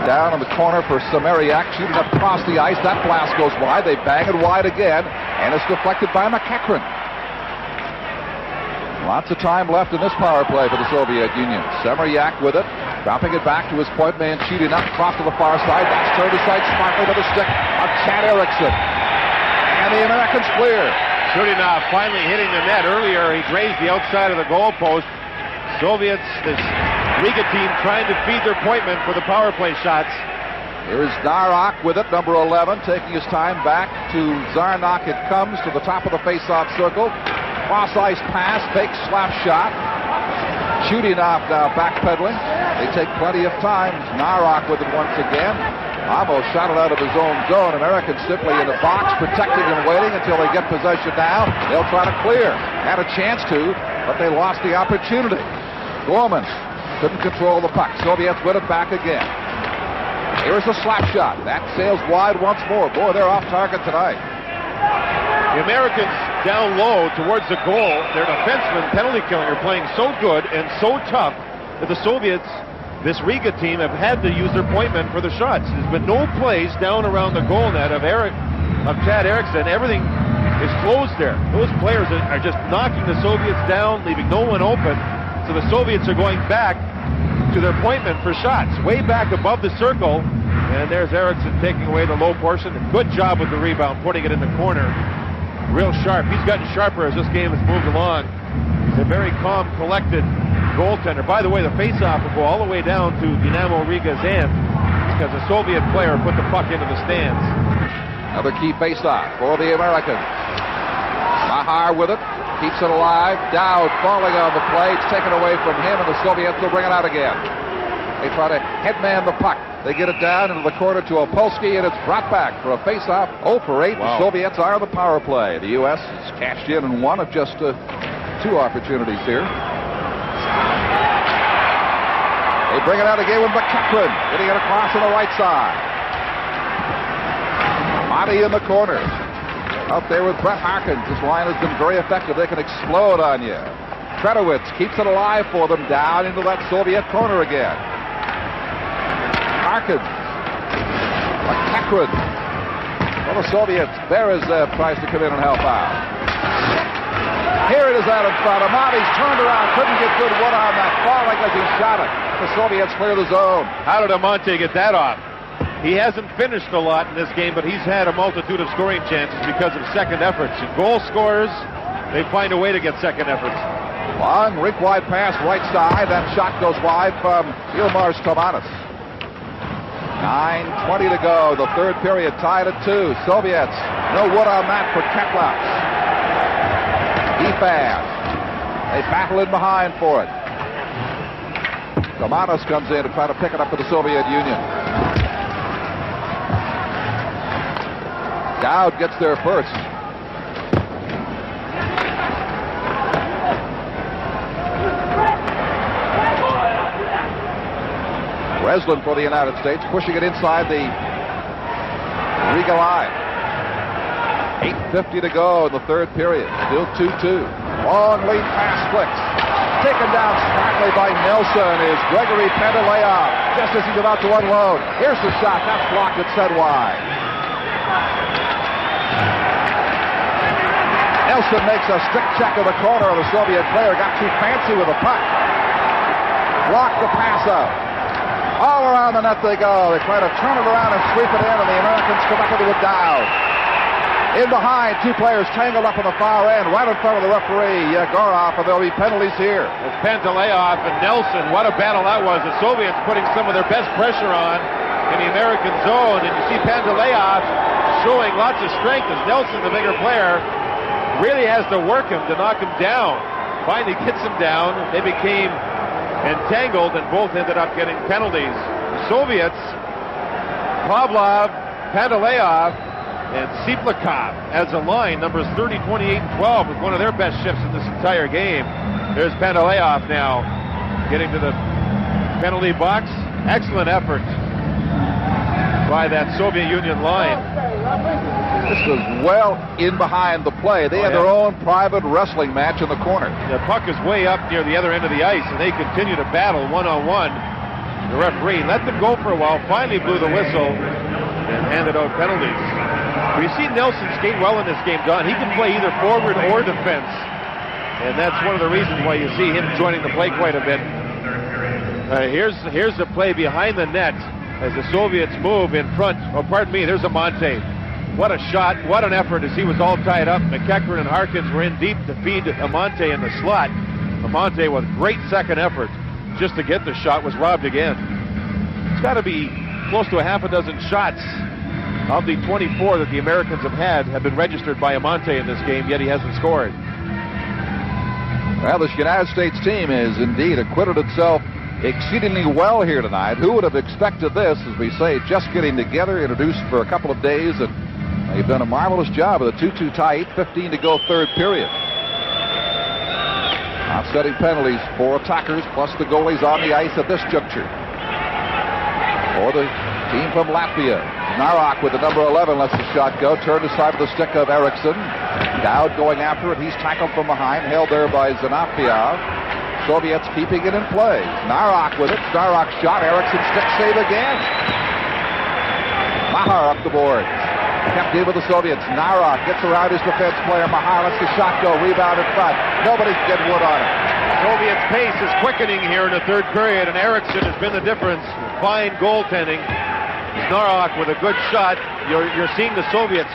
down in the corner for Samariak, shooting across the ice. That blast goes wide. They bang it wide again, and it's deflected by McEachran. Lots of time left in this power play for the Soviet Union. Samariak with it, dropping it back to his point man, Chudinov across to the far side. That's turned aside smartly with a stick of Chad Eriksson. And the Americans clear. Chudinov finally hitting the net. Earlier, he grazed the outside of the goalpost. Soviets, this Riga team, trying to feed their point men for the power play shots. Here's Narok with it, number 11, taking his time back to Zarnak. It comes to the top of the face-off circle. Cross-ice pass, fake slap shot. Chudinov now backpedaling. They take plenty of time. Narok with it once again. Almost shot it out of his own zone. Americans simply in the box, protecting and waiting until they get possession now. They'll try to clear. Had a chance to, but they lost the opportunity. Gorman couldn't control the puck. Soviets win it back again. Here's a slap shot. That sails wide once more. Boy, they're off target tonight. The Americans down low towards the goal. Their defensemen, penalty killing, are playing so good and so tough that the Soviets, this Riga team, have had to use their point men for the shots. There's been no plays down around the goal net of Chad Eriksson. Everything is closed there. Those players are just knocking the Soviets down, leaving no one open. So the Soviets are going back to their point men for shots, way back above the circle. And there's Eriksson taking away the low portion. Good job with the rebound, putting it in the corner. Real sharp. He's gotten sharper as this game has moved along. He's a very calm, collected goaltender. By the way, the face-off will go all the way down to Dynamo Riga's end because a Soviet player put the puck into the stands. Another key face-off for the Americans. Mahar with it. Keeps it alive. Dowd falling on the play. It's taken away from him, and the Soviets will bring it out again. They try to headman the puck. They get it down into the corner to Opolsky, and it's brought back for a face-off. 0 for 8. Wow. The Soviets are the power play. The U.S. has cashed in and one of just 2 opportunities here. They bring it out again with McEachran, getting it across on the right side. Monty in the corner. Out there with Brett Harkins. This line has been very effective. They can explode on you. Tredowitz keeps it alive for them down into that Soviet corner again. Harkins. McEachran. Well, the Soviets, Berezev tries to come in and help out. Here it is out in front. Amati's turned around, couldn't get good wood on that, falling as he shot it. The Soviets clear the zone. How did Amante get that off? He hasn't finished a lot in this game, but he's had a multitude of scoring chances because of second efforts. And goal scorers, they find a way to get second efforts. Long rink-wide pass right side. That shot goes wide from Ilmars Tomanis. 9:20 to go. The third period tied at 2. Soviets, no wood on that for Ketlaps. Defan. They battle in behind for it. Tomanis comes in to try to pick it up for the Soviet Union. Dowd gets there first. Breslin for the United States, pushing it inside the Riga line. 8:50 to go in the third period. Still 2-2. Long lead pass flicks. Taken down smartly by Nelson is Gregory Pendeleyev, just as he's about to unload. Here's the shot. That's blocked and set wide. Nelson makes a stick check of the corner of the Soviet player. Got too fancy with the puck. Blocked the pass out. All around the net they go. They try to turn it around and sweep it in, and the Americans come up into a Dowd. In behind, 2 players tangled up on the far end, right in front of the referee, Yegorov, and there'll be penalties here. It's Pendeleyev and Nelson. What a battle that was. The Soviets putting some of their best pressure on in the American zone, and you see Pendeleyev showing lots of strength as Nelson, the bigger player, really has to work him to knock him down. Finally gets him down. They became entangled and both ended up getting penalties. The Soviets, Pavlov, Pendeleyev, and Siplikov as a line, numbers 30, 28, and 12, with one of their best shifts in this entire game. There's Pendeleyev now getting to the penalty box. Excellent effort by that Soviet Union line. This was well in behind the play. They had their own private wrestling match in the corner. The puck is way up near the other end of the ice, and they continue to battle one-on-one. The referee let them go for a while, finally blew the whistle, and handed out penalties. We've seen Nelson skate well in this game, Don. He can play either forward or defense, and that's one of the reasons why you see him joining the play quite a bit. Here's the play behind the net as the Soviets move in front. Oh, pardon me, there's Amante. What a shot, what an effort as he was all tied up. McEachran and Harkins were in deep to feed Amante in the slot. Amante with great second effort just to get the shot, was robbed again. It's got to be close to a half a dozen shots of the 24 that the Americans have been registered by Amante in this game, yet he hasn't scored. Well, this United States team has indeed acquitted itself exceedingly well here tonight. Who would have expected this, as we say, just getting together, introduced for a couple of days, and they've done a marvelous job of the 2-2 tie, 8:15 to go third period. Offsetting penalties for attackers, plus the goalies on the ice at this juncture. For the team from Latvia, Narok with the number 11 lets the shot go. Turned aside to the stick of Eriksson. Dowd going after it. He's tackled from behind, held there by Zanafiov. Soviets keeping it in play. Narok with it. Narok shot. Eriksson stick save again. Mahar up the board. Kept in with the Soviets. Narok gets around his defense player. Mahar lets the shot go. Rebound in front. Nobody can get wood on it. Soviets' pace is quickening here in the third period, and Eriksson has been the difference. Fine goaltending. Narok with a good shot. You're seeing the Soviets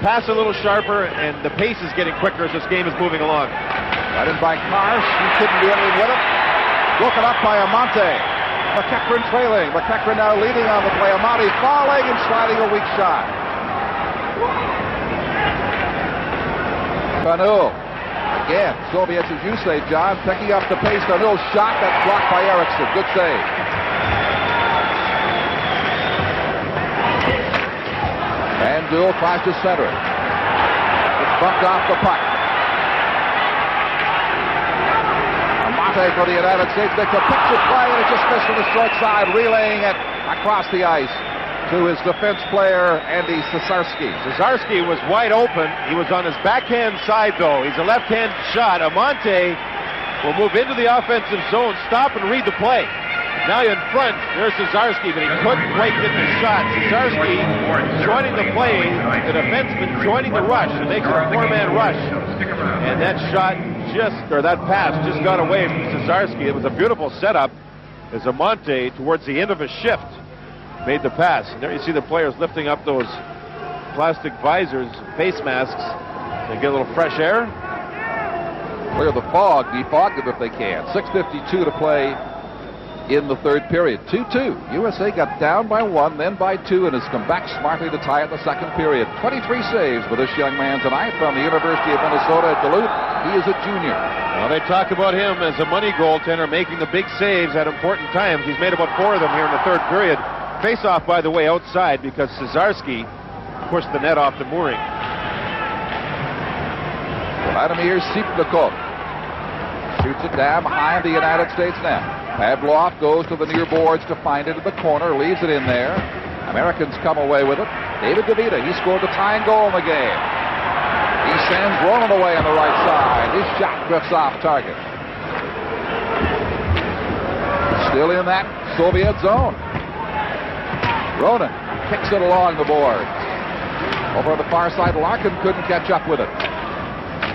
pass a little sharper, and the pace is getting quicker as this game is moving along. Right in by Kars. He couldn't do anything with it. Broken up by Amante. McEachran trailing. McEachran now leading on the play. Amante falling and sliding a weak shot. Fanul. Again, Soviets, as you say, John, picking up the pace. Fanul's shot. That's blocked by Eriksson. Good save. duel, tries to center it. It's bumped off the puck. Amante for the United States makes a picture play, and it just missed from the short side, relaying it across the ice to his defense player, Andy Cesarski. Cesarski was wide open. He was on his backhand side, though. He's a left-hand shot. Amante will move into the offensive zone, stop and read the play. Now in front, there's Cesarski, but he couldn't quite get the shot. Cesarski joining the play, the defenseman joining the rush. It makes it a four-man rush. And that shot that pass just got away from Cesarski. It was a beautiful setup as Amante, towards the end of a shift, made the pass. And there you see the players lifting up those plastic visors, face masks, to get a little fresh air. Clear the fog, defog them if they can. 6:52 to play in the third period. 2-2. USA got down by 1, then by 2, and has come back smartly to tie it in the second period. 23 saves for this young man tonight from the University of Minnesota at Duluth. He is a junior. Well, they talk about him as a money goaltender, making the big saves at important times. He's made about 4 of them here in the third period. Face-off, by the way, outside because Cesarski pushed the net off the mooring. Vladimir Sipnikov shoots it down behind the United States net. Pavlov goes to the near boards to find it in the corner, leaves it in there. Americans come away with it. David DeVita, he scored the tying goal in the game. He sends Ronan away on the right side. His shot drifts off target. Still in that Soviet zone. Ronan kicks it along the boards. Over on the far side, Larkin couldn't catch up with it.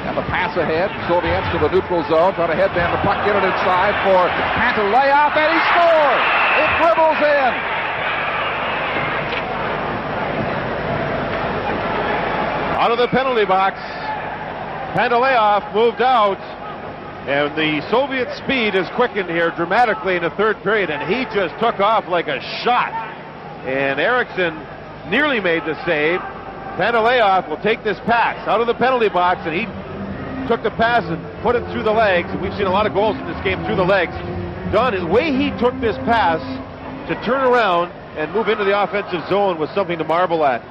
And the pass ahead, Soviets to the neutral zone, trying to headband the puck, get it inside for Pantaleov, and he scores! It dribbles in! Out of the penalty box, Pantaleov moved out, and the Soviet speed is quickened here dramatically in the third period, and he just took off like a shot. And Eriksson nearly made the save. Pantaleov will take this pass out of the penalty box, and he took the pass and put it through the legs. We've seen a lot of goals in this game through the legs. Don, the way he took this pass to turn around and move into the offensive zone was something to marvel at.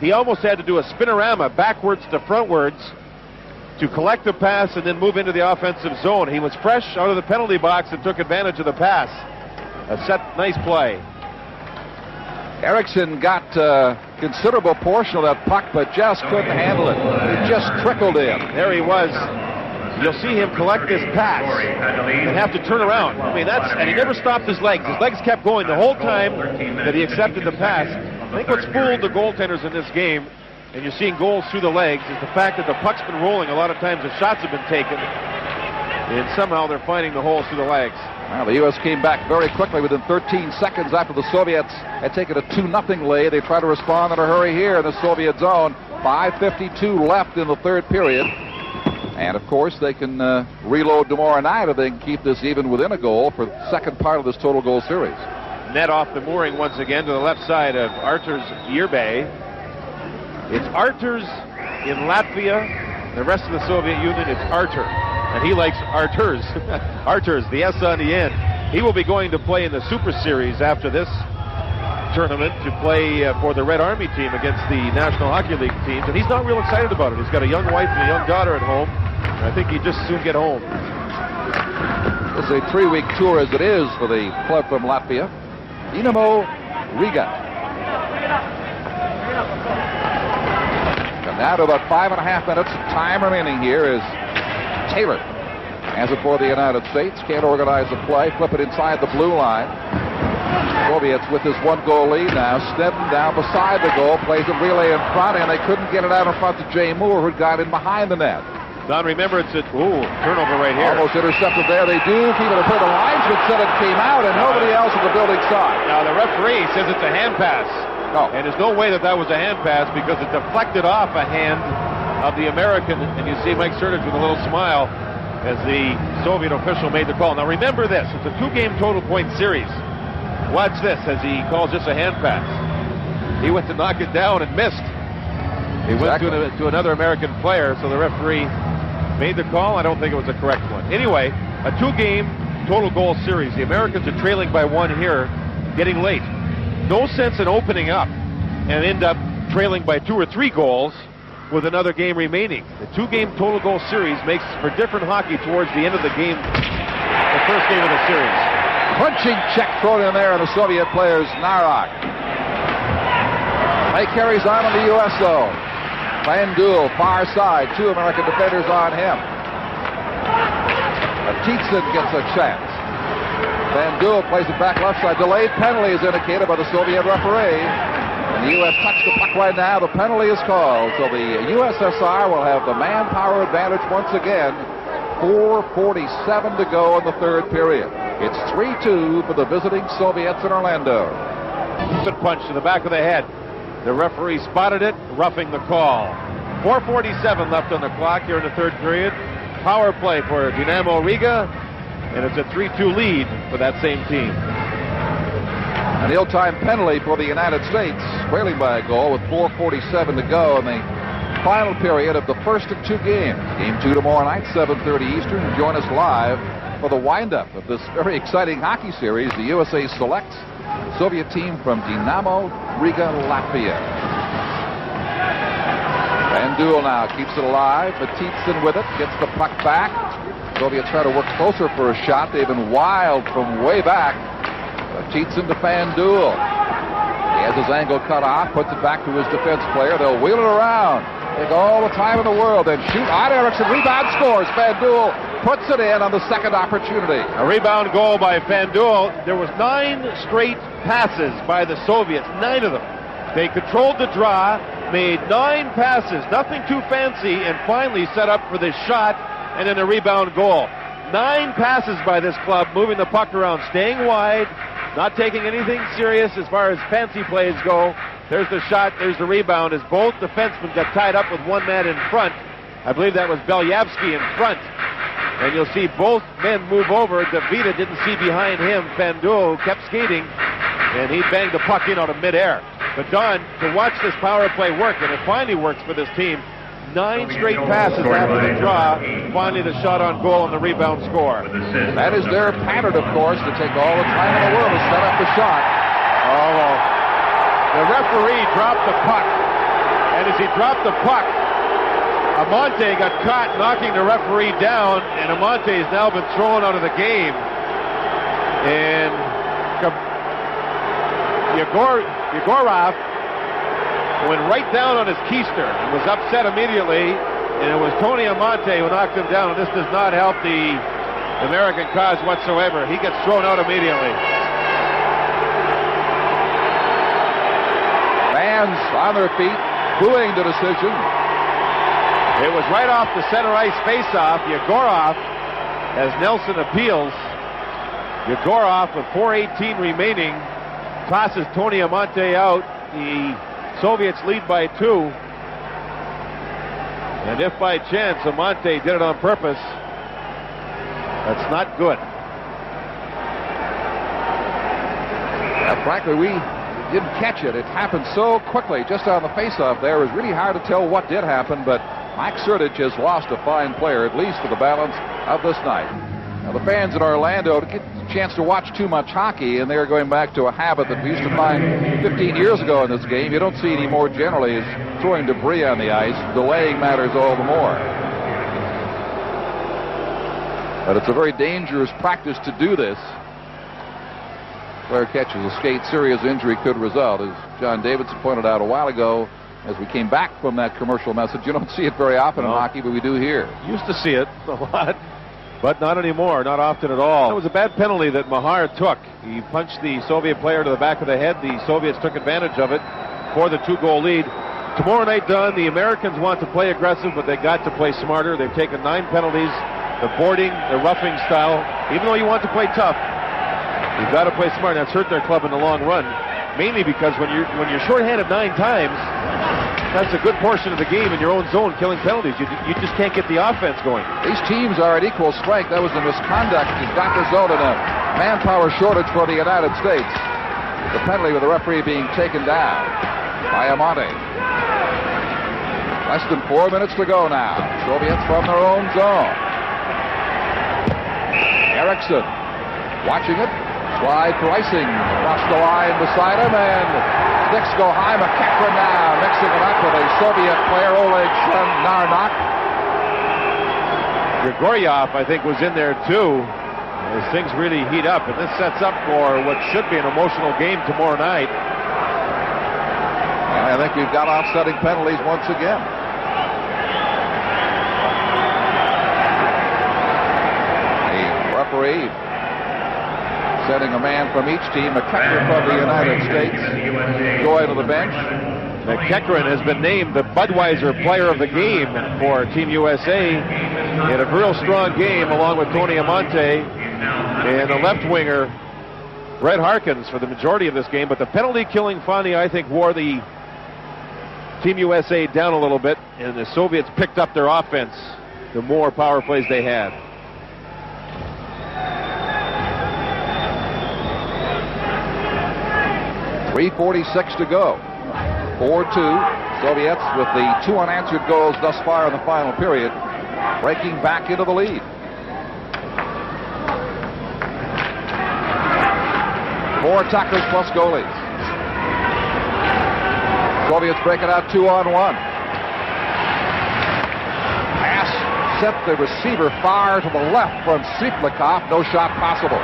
He almost had to do a spinorama backwards to frontwards to collect the pass and then move into the offensive zone. He was fresh out of the penalty box and took advantage of the pass. A nice play. Eriksson got a considerable portion of that puck, but just couldn't handle it. It just trickled in. There he was. You'll see him collect this pass and have to turn around. I mean, and he never stopped his legs. His legs kept going the whole time that he accepted the pass. I think what's fooled the goaltenders in this game, and you're seeing goals through the legs, is the fact that the puck's been rolling. A lot of times the shots have been taken, and somehow they're finding the holes through the legs. Well, the U.S. came back very quickly within 13 seconds after the Soviets had taken a 2-0 lead. They try to respond in a hurry here in the Soviet zone. 5:52 left in the third period. And, of course, they can reload tomorrow night if they can keep this even within a goal for the second part of this total goal series. Net off the mooring once again to the left side of Arturs Yerbay. It's Arturs in Latvia. The rest of the Soviet Union, it's Artur. And he likes Arturs. Arturs, the S on the end. He will be going to play in the Super Series after this tournament to play for the Red Army team against the National Hockey League teams. And he's not real excited about it. He's got a young wife and a young daughter at home. And I think he'd just soon get home. This is a 3-week tour as it is for the club from Latvia. Dynamo Riga. And now to about 5.5 minutes. Time remaining here is Taylor has it for the United States. Can't organize the play. Flip it inside the blue line. Soviets with his 1-goal lead now. Snedden down beside the goal. Plays a relay in front, and they couldn't get it out in front to Jay Moore, who got in behind the net. Don, remember it's a turnover right here. Almost intercepted there. They do keep it a bit. The linesman said it came out, and nobody else in the building saw it. Now the referee says it's a hand pass. No. And there's no way that was a hand pass because it deflected off a hand of the American, and you see Mike Surdich with a little smile as the Soviet official made the call. Now remember this, it's a 2-game total point series. Watch this as he calls this a hand pass. He went to knock it down and missed. He went to another American player, so the referee made the call. I don't think it was a correct one. Anyway, a 2-game total goal series. The Americans are trailing by 1 here, getting late. No sense in opening up and end up trailing by 2 or 3 goals with another game remaining. The 2-game total goal series makes for different hockey towards the end of the game, the first game of the series. Punching check thrown in there on the Soviet player's Narak. He carries on in the U.S. zone. Vandul, far side, 2 American defenders on him. Tietzen gets a chance. Vandul plays it back left side. Delayed penalty is indicated by the Soviet referee. And the U.S. touched the puck right now. The penalty is called. So the USSR will have the manpower advantage once again. 4:47 to go in the third period. It's 3-2 for the visiting Soviets in Orlando. Good punch to the back of the head. The referee spotted it, roughing the call. 4:47 left on the clock here in the third period. Power play for Dynamo Riga, and it's a 3-2 lead for that same team. An ill-time penalty for the United States, trailing by a goal with 4:47 to go in the final period of the first of 2 games. Game 2 tomorrow night, 7:30 Eastern. Join us live for the windup of this very exciting hockey series. The USA selects Soviet team from Dynamo, Riga, Latvia. Vandul now keeps it alive. Tietzen with it, gets the puck back. Soviets try to work closer for a shot. They've been wild from way back. Tietzen to Vandul. He has his angle cut off, puts it back to his defense player. They'll wheel it around. Take all the time in the world, then shoot. Odd Erickson, rebound, scores. Vandul puts it in on the second opportunity. A rebound goal by Vandul. There was 9 straight passes by the Soviets, 9 of them. They controlled the draw, made 9 passes, nothing too fancy, and finally set up for this shot and then a rebound goal. 9 passes by this club, moving the puck around, staying wide, not taking anything serious as far as fancy plays go. There's the shot, there's the rebound, as both defensemen got tied up with one man in front. I believe that was Belyavsky in front. And you'll see both men move over. Davida didn't see behind him. Vandul kept skating, and he banged the puck in out of midair. But Don, to watch this power play work, and it finally works for this team, 9 straight passes after the draw, finally the shot on goal and the rebound score. That is their pattern, of course, to take all the time in the world to set up the shot. Oh, the referee dropped the puck, and as he dropped the puck, Amante got caught knocking the referee down, and Amante has now been thrown out of the game. And Yegorov went right down on his keister and was upset immediately, and it was Tony Amante who knocked him down, and this does not help the American cause whatsoever. He gets thrown out immediately. Fans on their feet, booing the decision. It was right off the center ice face-off. Yegorov, as Nelson appeals, Yegorov with 4:18 remaining, tosses Tony Amante out. The Soviets lead by 2. And if by chance Amante did it on purpose, that's not good. Frankly, we didn't catch it. It happened so quickly just on the face-off there. It was really hard to tell what did happen, but Mike Surdich has lost a fine player, at least for the balance of this night. Now, the fans in Orlando get a chance to watch too much hockey, and they're going back to a habit that we used to find 15 years ago in this game. You don't see any more generally is throwing debris on the ice. Delaying matters all the more. But it's a very dangerous practice to do this. Player catches a skate, serious injury could result. As John Davidson pointed out a while ago, as we came back from that commercial message, you don't see it very often in hockey, but we do here. Used to see it a lot, but not anymore, not often at all. It was a bad penalty that Mahar took. He punched the Soviet player to the back of the head. The Soviets took advantage of it for the 2-goal lead. Tomorrow night, Don, the Americans want to play aggressive, but they got to play smarter. They've taken 9 penalties. The boarding, the roughing style. Even though you want to play tough, you've got to play smart. That's hurt their club in the long run. Mainly because when you're shorthanded 9 times, that's a good portion of the game in your own zone, killing penalties. You just can't get the offense going. These teams are at equal strength. That was the misconduct that got result in a manpower shortage for the United States. The penalty with the referee being taken down by Amante. Less than 4 minutes to go now. Soviets from their own zone. Erickson watching it. Slide pricing across the line beside him, and sticks go high. McEachran now mixing it up with a Soviet player, Oleg Narnak. Grigoryev, I think, was in there too, as things really heat up, and this sets up for what should be an emotional game tomorrow night. And I think we've got offsetting penalties once again. The referee sending a man from each team, McEachran from the United States, going to the bench. McEachran has been named the Budweiser Player of the Game for Team USA. He had a real strong game along with Tony Amonte and the left winger Brett Harkins for the majority of this game, but the penalty killing Fondy, I think, wore the Team USA down a little bit, and the Soviets picked up their offense the more power plays they had. .346 to go. 4-2. Soviets with the 2 unanswered goals thus far in the final period, breaking back into the lead. 4 attackers plus goalies. Soviets break it out 2-on-1. Pass sent the receiver far to the left from Siplikov. No shot possible.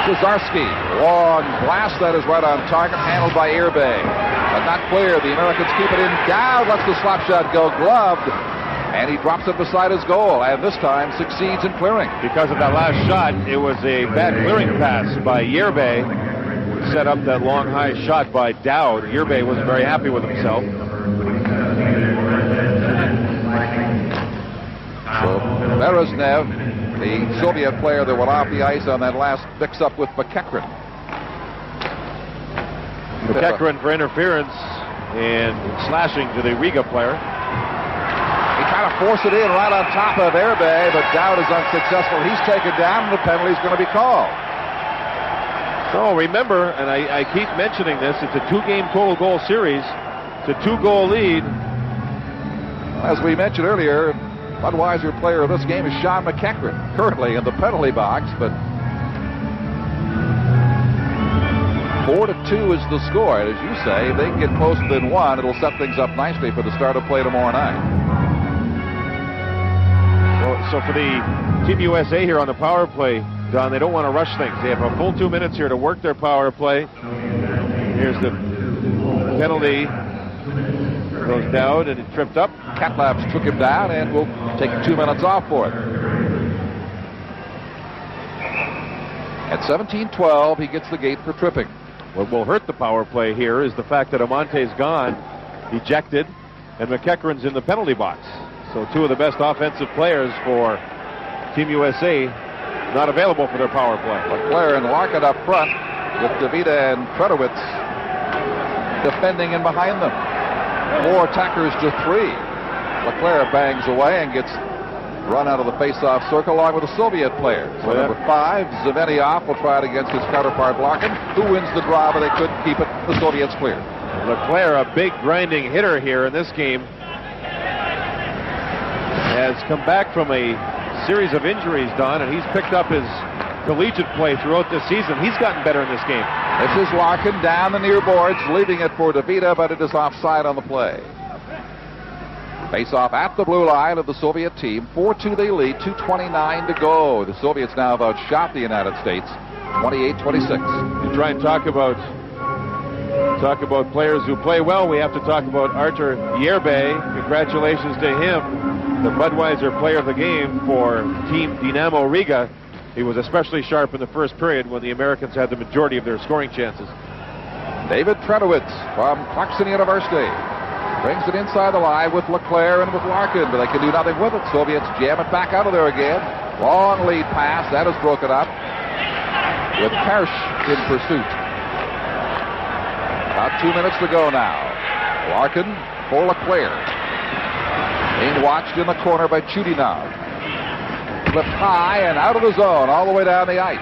Cesarski, long blast that is right on target, handled by Irbay, but not clear. The Americans keep it in, down, lets the slap shot go, gloved, and he drops it beside his goal, and this time succeeds in clearing. Because of that last shot, it was a bad clearing pass by Irbay, set up that long high shot by Dowd. Irbay wasn't very happy with himself. So Berezhnev, the Soviet player that went off the ice on that last mix-up with McEachran. McEachran for interference and slashing to the Riga player. He tried to force it in right on top of Irbay, but Dowd is unsuccessful. He's taken down, and the penalty is going to be called. So remember, and I keep mentioning this, it's a 2-game total goal series. It's a 2-goal lead. As we mentioned earlier, Budweiser player of this game is Sean McEachran, currently in the penalty box, but 4-2 is the score. And as you say, if they can get closer than 1, it'll set things up nicely for the start of play tomorrow night. So for the Team USA here on the power play, Don, they don't want to rush things. They have a full 2 minutes here to work their power play. Here's the penalty. Goes down and it tripped up. Katlabs took him down, and we'll take 2 minutes off for it. At 17-12, he gets the gate for tripping. What will hurt the power play here is the fact that Amonte's gone, ejected, and McEachran's in the penalty box. So 2 of the best offensive players for Team USA not available for their power play. Leclerc and Larkin up front with DeVita and Predowitz defending in behind them. 4 attackers to 3. Leclerc bangs away and gets run out of the face-off circle along with the Soviet player. So number 5, Zvenyov, will try it against his counterpart Larkin, who wins the draw, but they couldn't keep it. The Soviets clear. Leclerc, a big grinding hitter here in this game, has come back from a series of injuries, Don, and he's picked up his collegiate play throughout this season. He's gotten better in this game. This is Larkin down the near boards, leaving it for DeVita, but it is offside on the play. Face off at the blue line of the Soviet team. 4-2 they lead, 2:29 to go. The Soviets now have outshot the United States, 28-26. You try and talk about players who play well. We have to talk about Artur Irbay. Congratulations to him, the Budweiser player of the game for Team Dynamo Riga. He was especially sharp in the first period when the Americans had the majority of their scoring chances. David Predowitz from Clarkson University brings it inside the line with Leclerc and with Larkin, but they can do nothing with it. Soviets jam it back out of there again. Long lead pass, that is broken up with Kersh in pursuit. About 2 minutes to go now. Larkin for Leclerc. Being watched in the corner by Chudinov. Flipped high and out of the zone, all the way down the ice.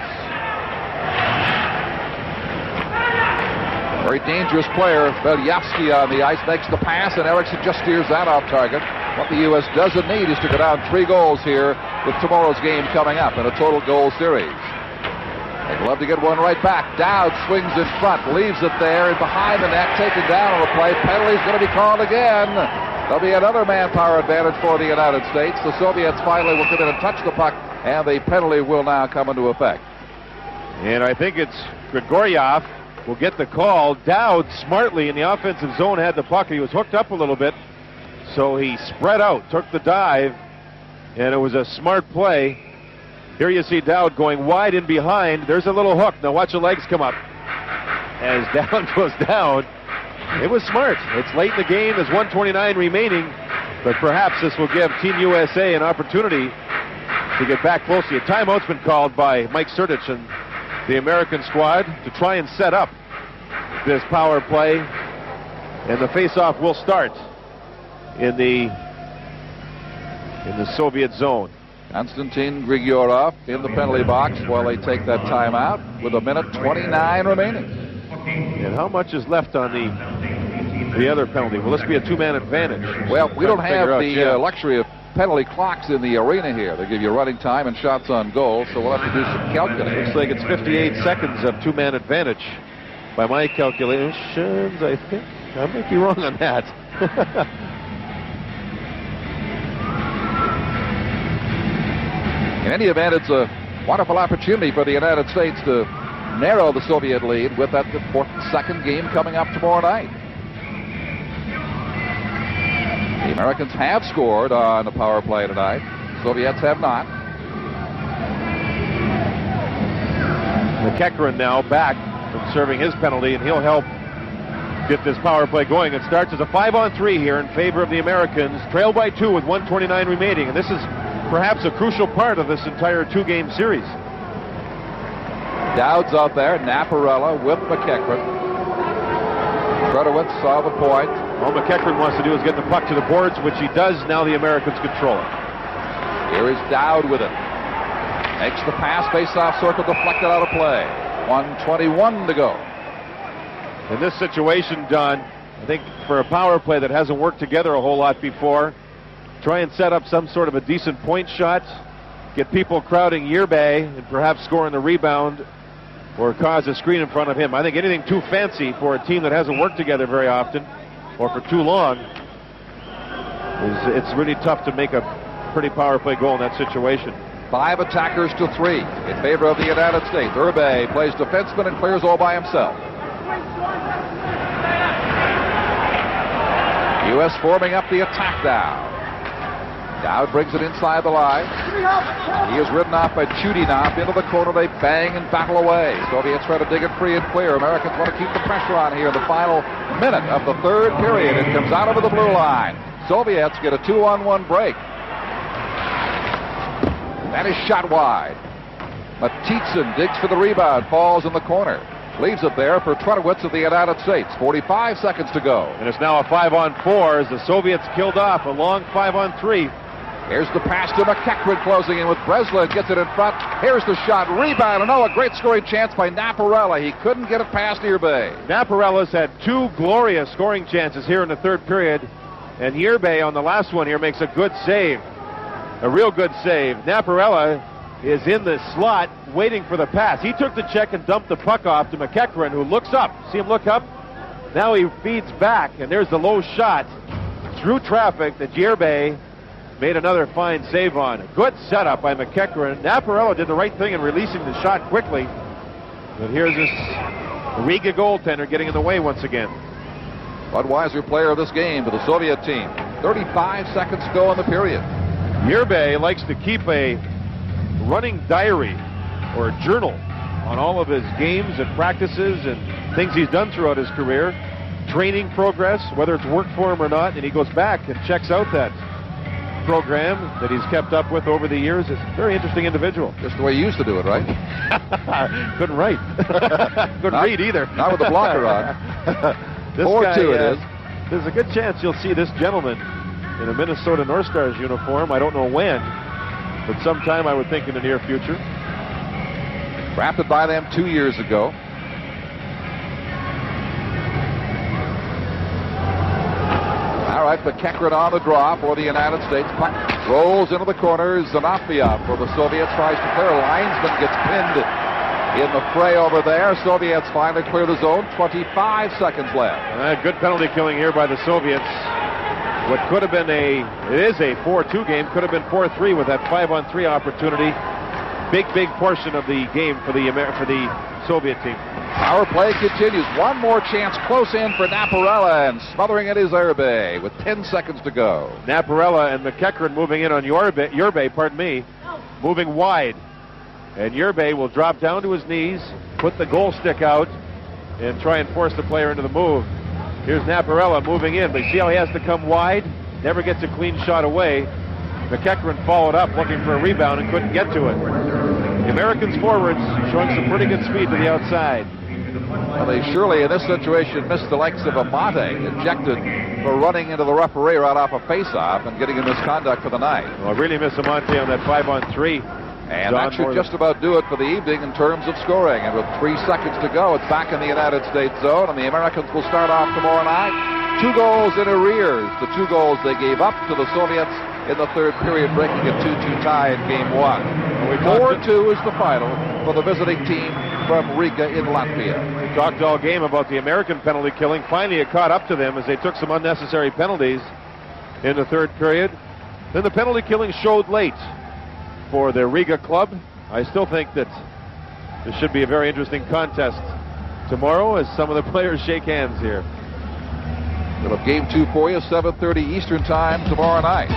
Very dangerous player, Belyavsky on the ice, makes the pass, and Eriksson just steers that off target. What the U.S. doesn't need is to go down 3 goals here with tomorrow's game coming up in a total goal series. They'd love to get one right back. Dowd swings in front, leaves it there, and behind the net, taken down on the play. Penalty's going to be called again. There'll be another manpower advantage for the United States. The Soviets finally will come in and touch the puck, and the penalty will now come into effect. And I think it's Grigoriev will get the call. Dowd smartly in the offensive zone had the puck. He was hooked up a little bit, so he spread out, took the dive, and it was a smart play. Here you see Dowd going wide in behind. There's a little hook. Now watch the legs come up as Dowd goes down. It was smart. It's late in the game. There's 1:29 remaining, but perhaps this will give Team USA an opportunity to get back closely. A timeout's been called by Mike Surdich and the American squad to try and set up this power play, and the face-off will start in the Soviet zone. Konstantin Grigoriev in the penalty box while they take that timeout with 1:29 remaining. And how much is left on the other penalty? Will this be a two-man advantage? Well, we don't have the luxury of penalty clocks in the arena here. They give you running time and shots on goal, so we'll have to do some calculating. Looks like it's 58 seconds of two-man advantage by my calculations, I think. I might be wrong on that. In any event, it's a wonderful opportunity for the United States to narrow the Soviet lead with that important second game coming up tomorrow night. The Americans have scored on the power play tonight. Soviets have not. McEachran now back from serving his penalty, and he'll help get this power play going. It starts as a 5-on-3 here in favor of the Americans, trailed by 2 with 1:29 remaining, and this is perhaps a crucial part of this entire two-game series. Dowd's out there, Naparella with McEachran. Trudowitz saw the point. All McEachran wants to do is get the puck to the boards, which he does. Now the Americans control it. Here is Dowd with it. Makes the pass, face-off circle, deflected out of play. 1:21 to go. In this situation, Don, I think for a power play that hasn't worked together a whole lot before, try and set up some sort of a decent point shot, get people crowding Yerbay, and perhaps scoring the rebound or cause a screen in front of him. I think anything too fancy for a team that hasn't worked together very often or for too long, it's really tough to make a pretty power play goal in that situation. 5 attackers to 3 in favor of the United States. Irbay plays defenseman and clears all by himself. U.S. forming up the attack now. Dowd brings it inside the line. He is ridden off by Chudinov into the corner. They bang and battle away. Soviets try to dig it free and clear. Americans want to keep the pressure on here in the final minute of the third period. It comes out over the blue line. Soviets get a 2-on-1 break. That is shot wide. Matitsin digs for the rebound, falls in the corner. Leaves it there for Trudowitz of the United States. 45 seconds to go. And it's now a 5-on-4 as the Soviets killed off a long 5-on-3. Here's the pass to McEachran closing in with Breslin. Gets it in front. Here's the shot. Rebound. And a great scoring chance by Naparella. He couldn't get it past Yerbay. Naparella's had 2 glorious scoring chances here in the third period. And Yerbay on the last one here makes a good save. A real good save. Naparella is in the slot waiting for the pass. He took the check and dumped the puck off to McEachran, who looks up. See him look up? Now he feeds back, and there's the low shot through traffic that Yerbay made another fine save on. Good setup by McEachran. Naparella did the right thing in releasing the shot quickly. But here's this Riga goaltender getting in the way once again. Budweiser player of this game for the Soviet team. 35 seconds to go in the period. Yerbay likes to keep a running diary or a journal on all of his games and practices and things he's done throughout his career, training progress, whether it's worked for him or not, and he goes back and checks out that program that he's kept up with over the years. It's a very interesting individual. Just the way he used to do it, right? Couldn't write. Couldn't read either. Not with the blocker on. 4-2 it is. There's a good chance you'll see this gentleman in a Minnesota North Stars uniform. I don't know when, but sometime I would think in the near future. Drafted by them 2 years ago. All right, McEachran on the draw for the United States. Puck rolls into the corner. Zanafiev for the Soviets tries to clear. Linesman gets pinned in the fray over there. Soviets finally clear the zone. 25 seconds left. Good penalty killing here by the Soviets. What could have been it is a 4-2 game, could have been 4-3 with that 5-on-3 opportunity. Big portion of the game for the Soviet team. Power play continues. One more chance close in for Naparella, and smothering it is Urbe with 10 seconds to go. Naparella and McEachran moving in on Urbe, moving wide. And Urbe will drop down to his knees, put the goal stick out, and try and force the player into the move. Here's Naparella moving in, but see how he has to come wide? Never gets a clean shot away. McEachran followed up looking for a rebound and couldn't get to it. The Americans forwards showing some pretty good speed to the outside. Well, they surely in this situation missed the likes of Amate, ejected for running into the referee right off a face-off and getting a misconduct for the night. Well, I really miss Amate on that 5-on-3. And that should just about do it for the evening in terms of scoring. And with 3 seconds to go, it's back in the United States zone, and the Americans will start off tomorrow night. 2 goals in arrears. The 2 goals they gave up to the Soviets in the third period, breaking a 2-2 tie in Game 1. 4-2 is the final for the visiting team from Riga in Latvia. We talked all game about the American penalty killing. Finally, it caught up to them as they took some unnecessary penalties in the third period. Then the penalty killing showed late for the Riga club. I still think that this should be a very interesting contest tomorrow as some of the players shake hands here. We'll have Game 2 for you, 7:30 Eastern Time tomorrow night.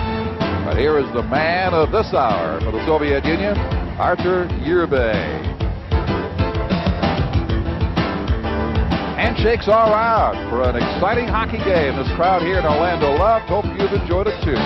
But here is the man of this hour for the Soviet Union, Artur Urbe. Handshakes all around for an exciting hockey game. This crowd here in Orlando loved. Hope you've enjoyed it too.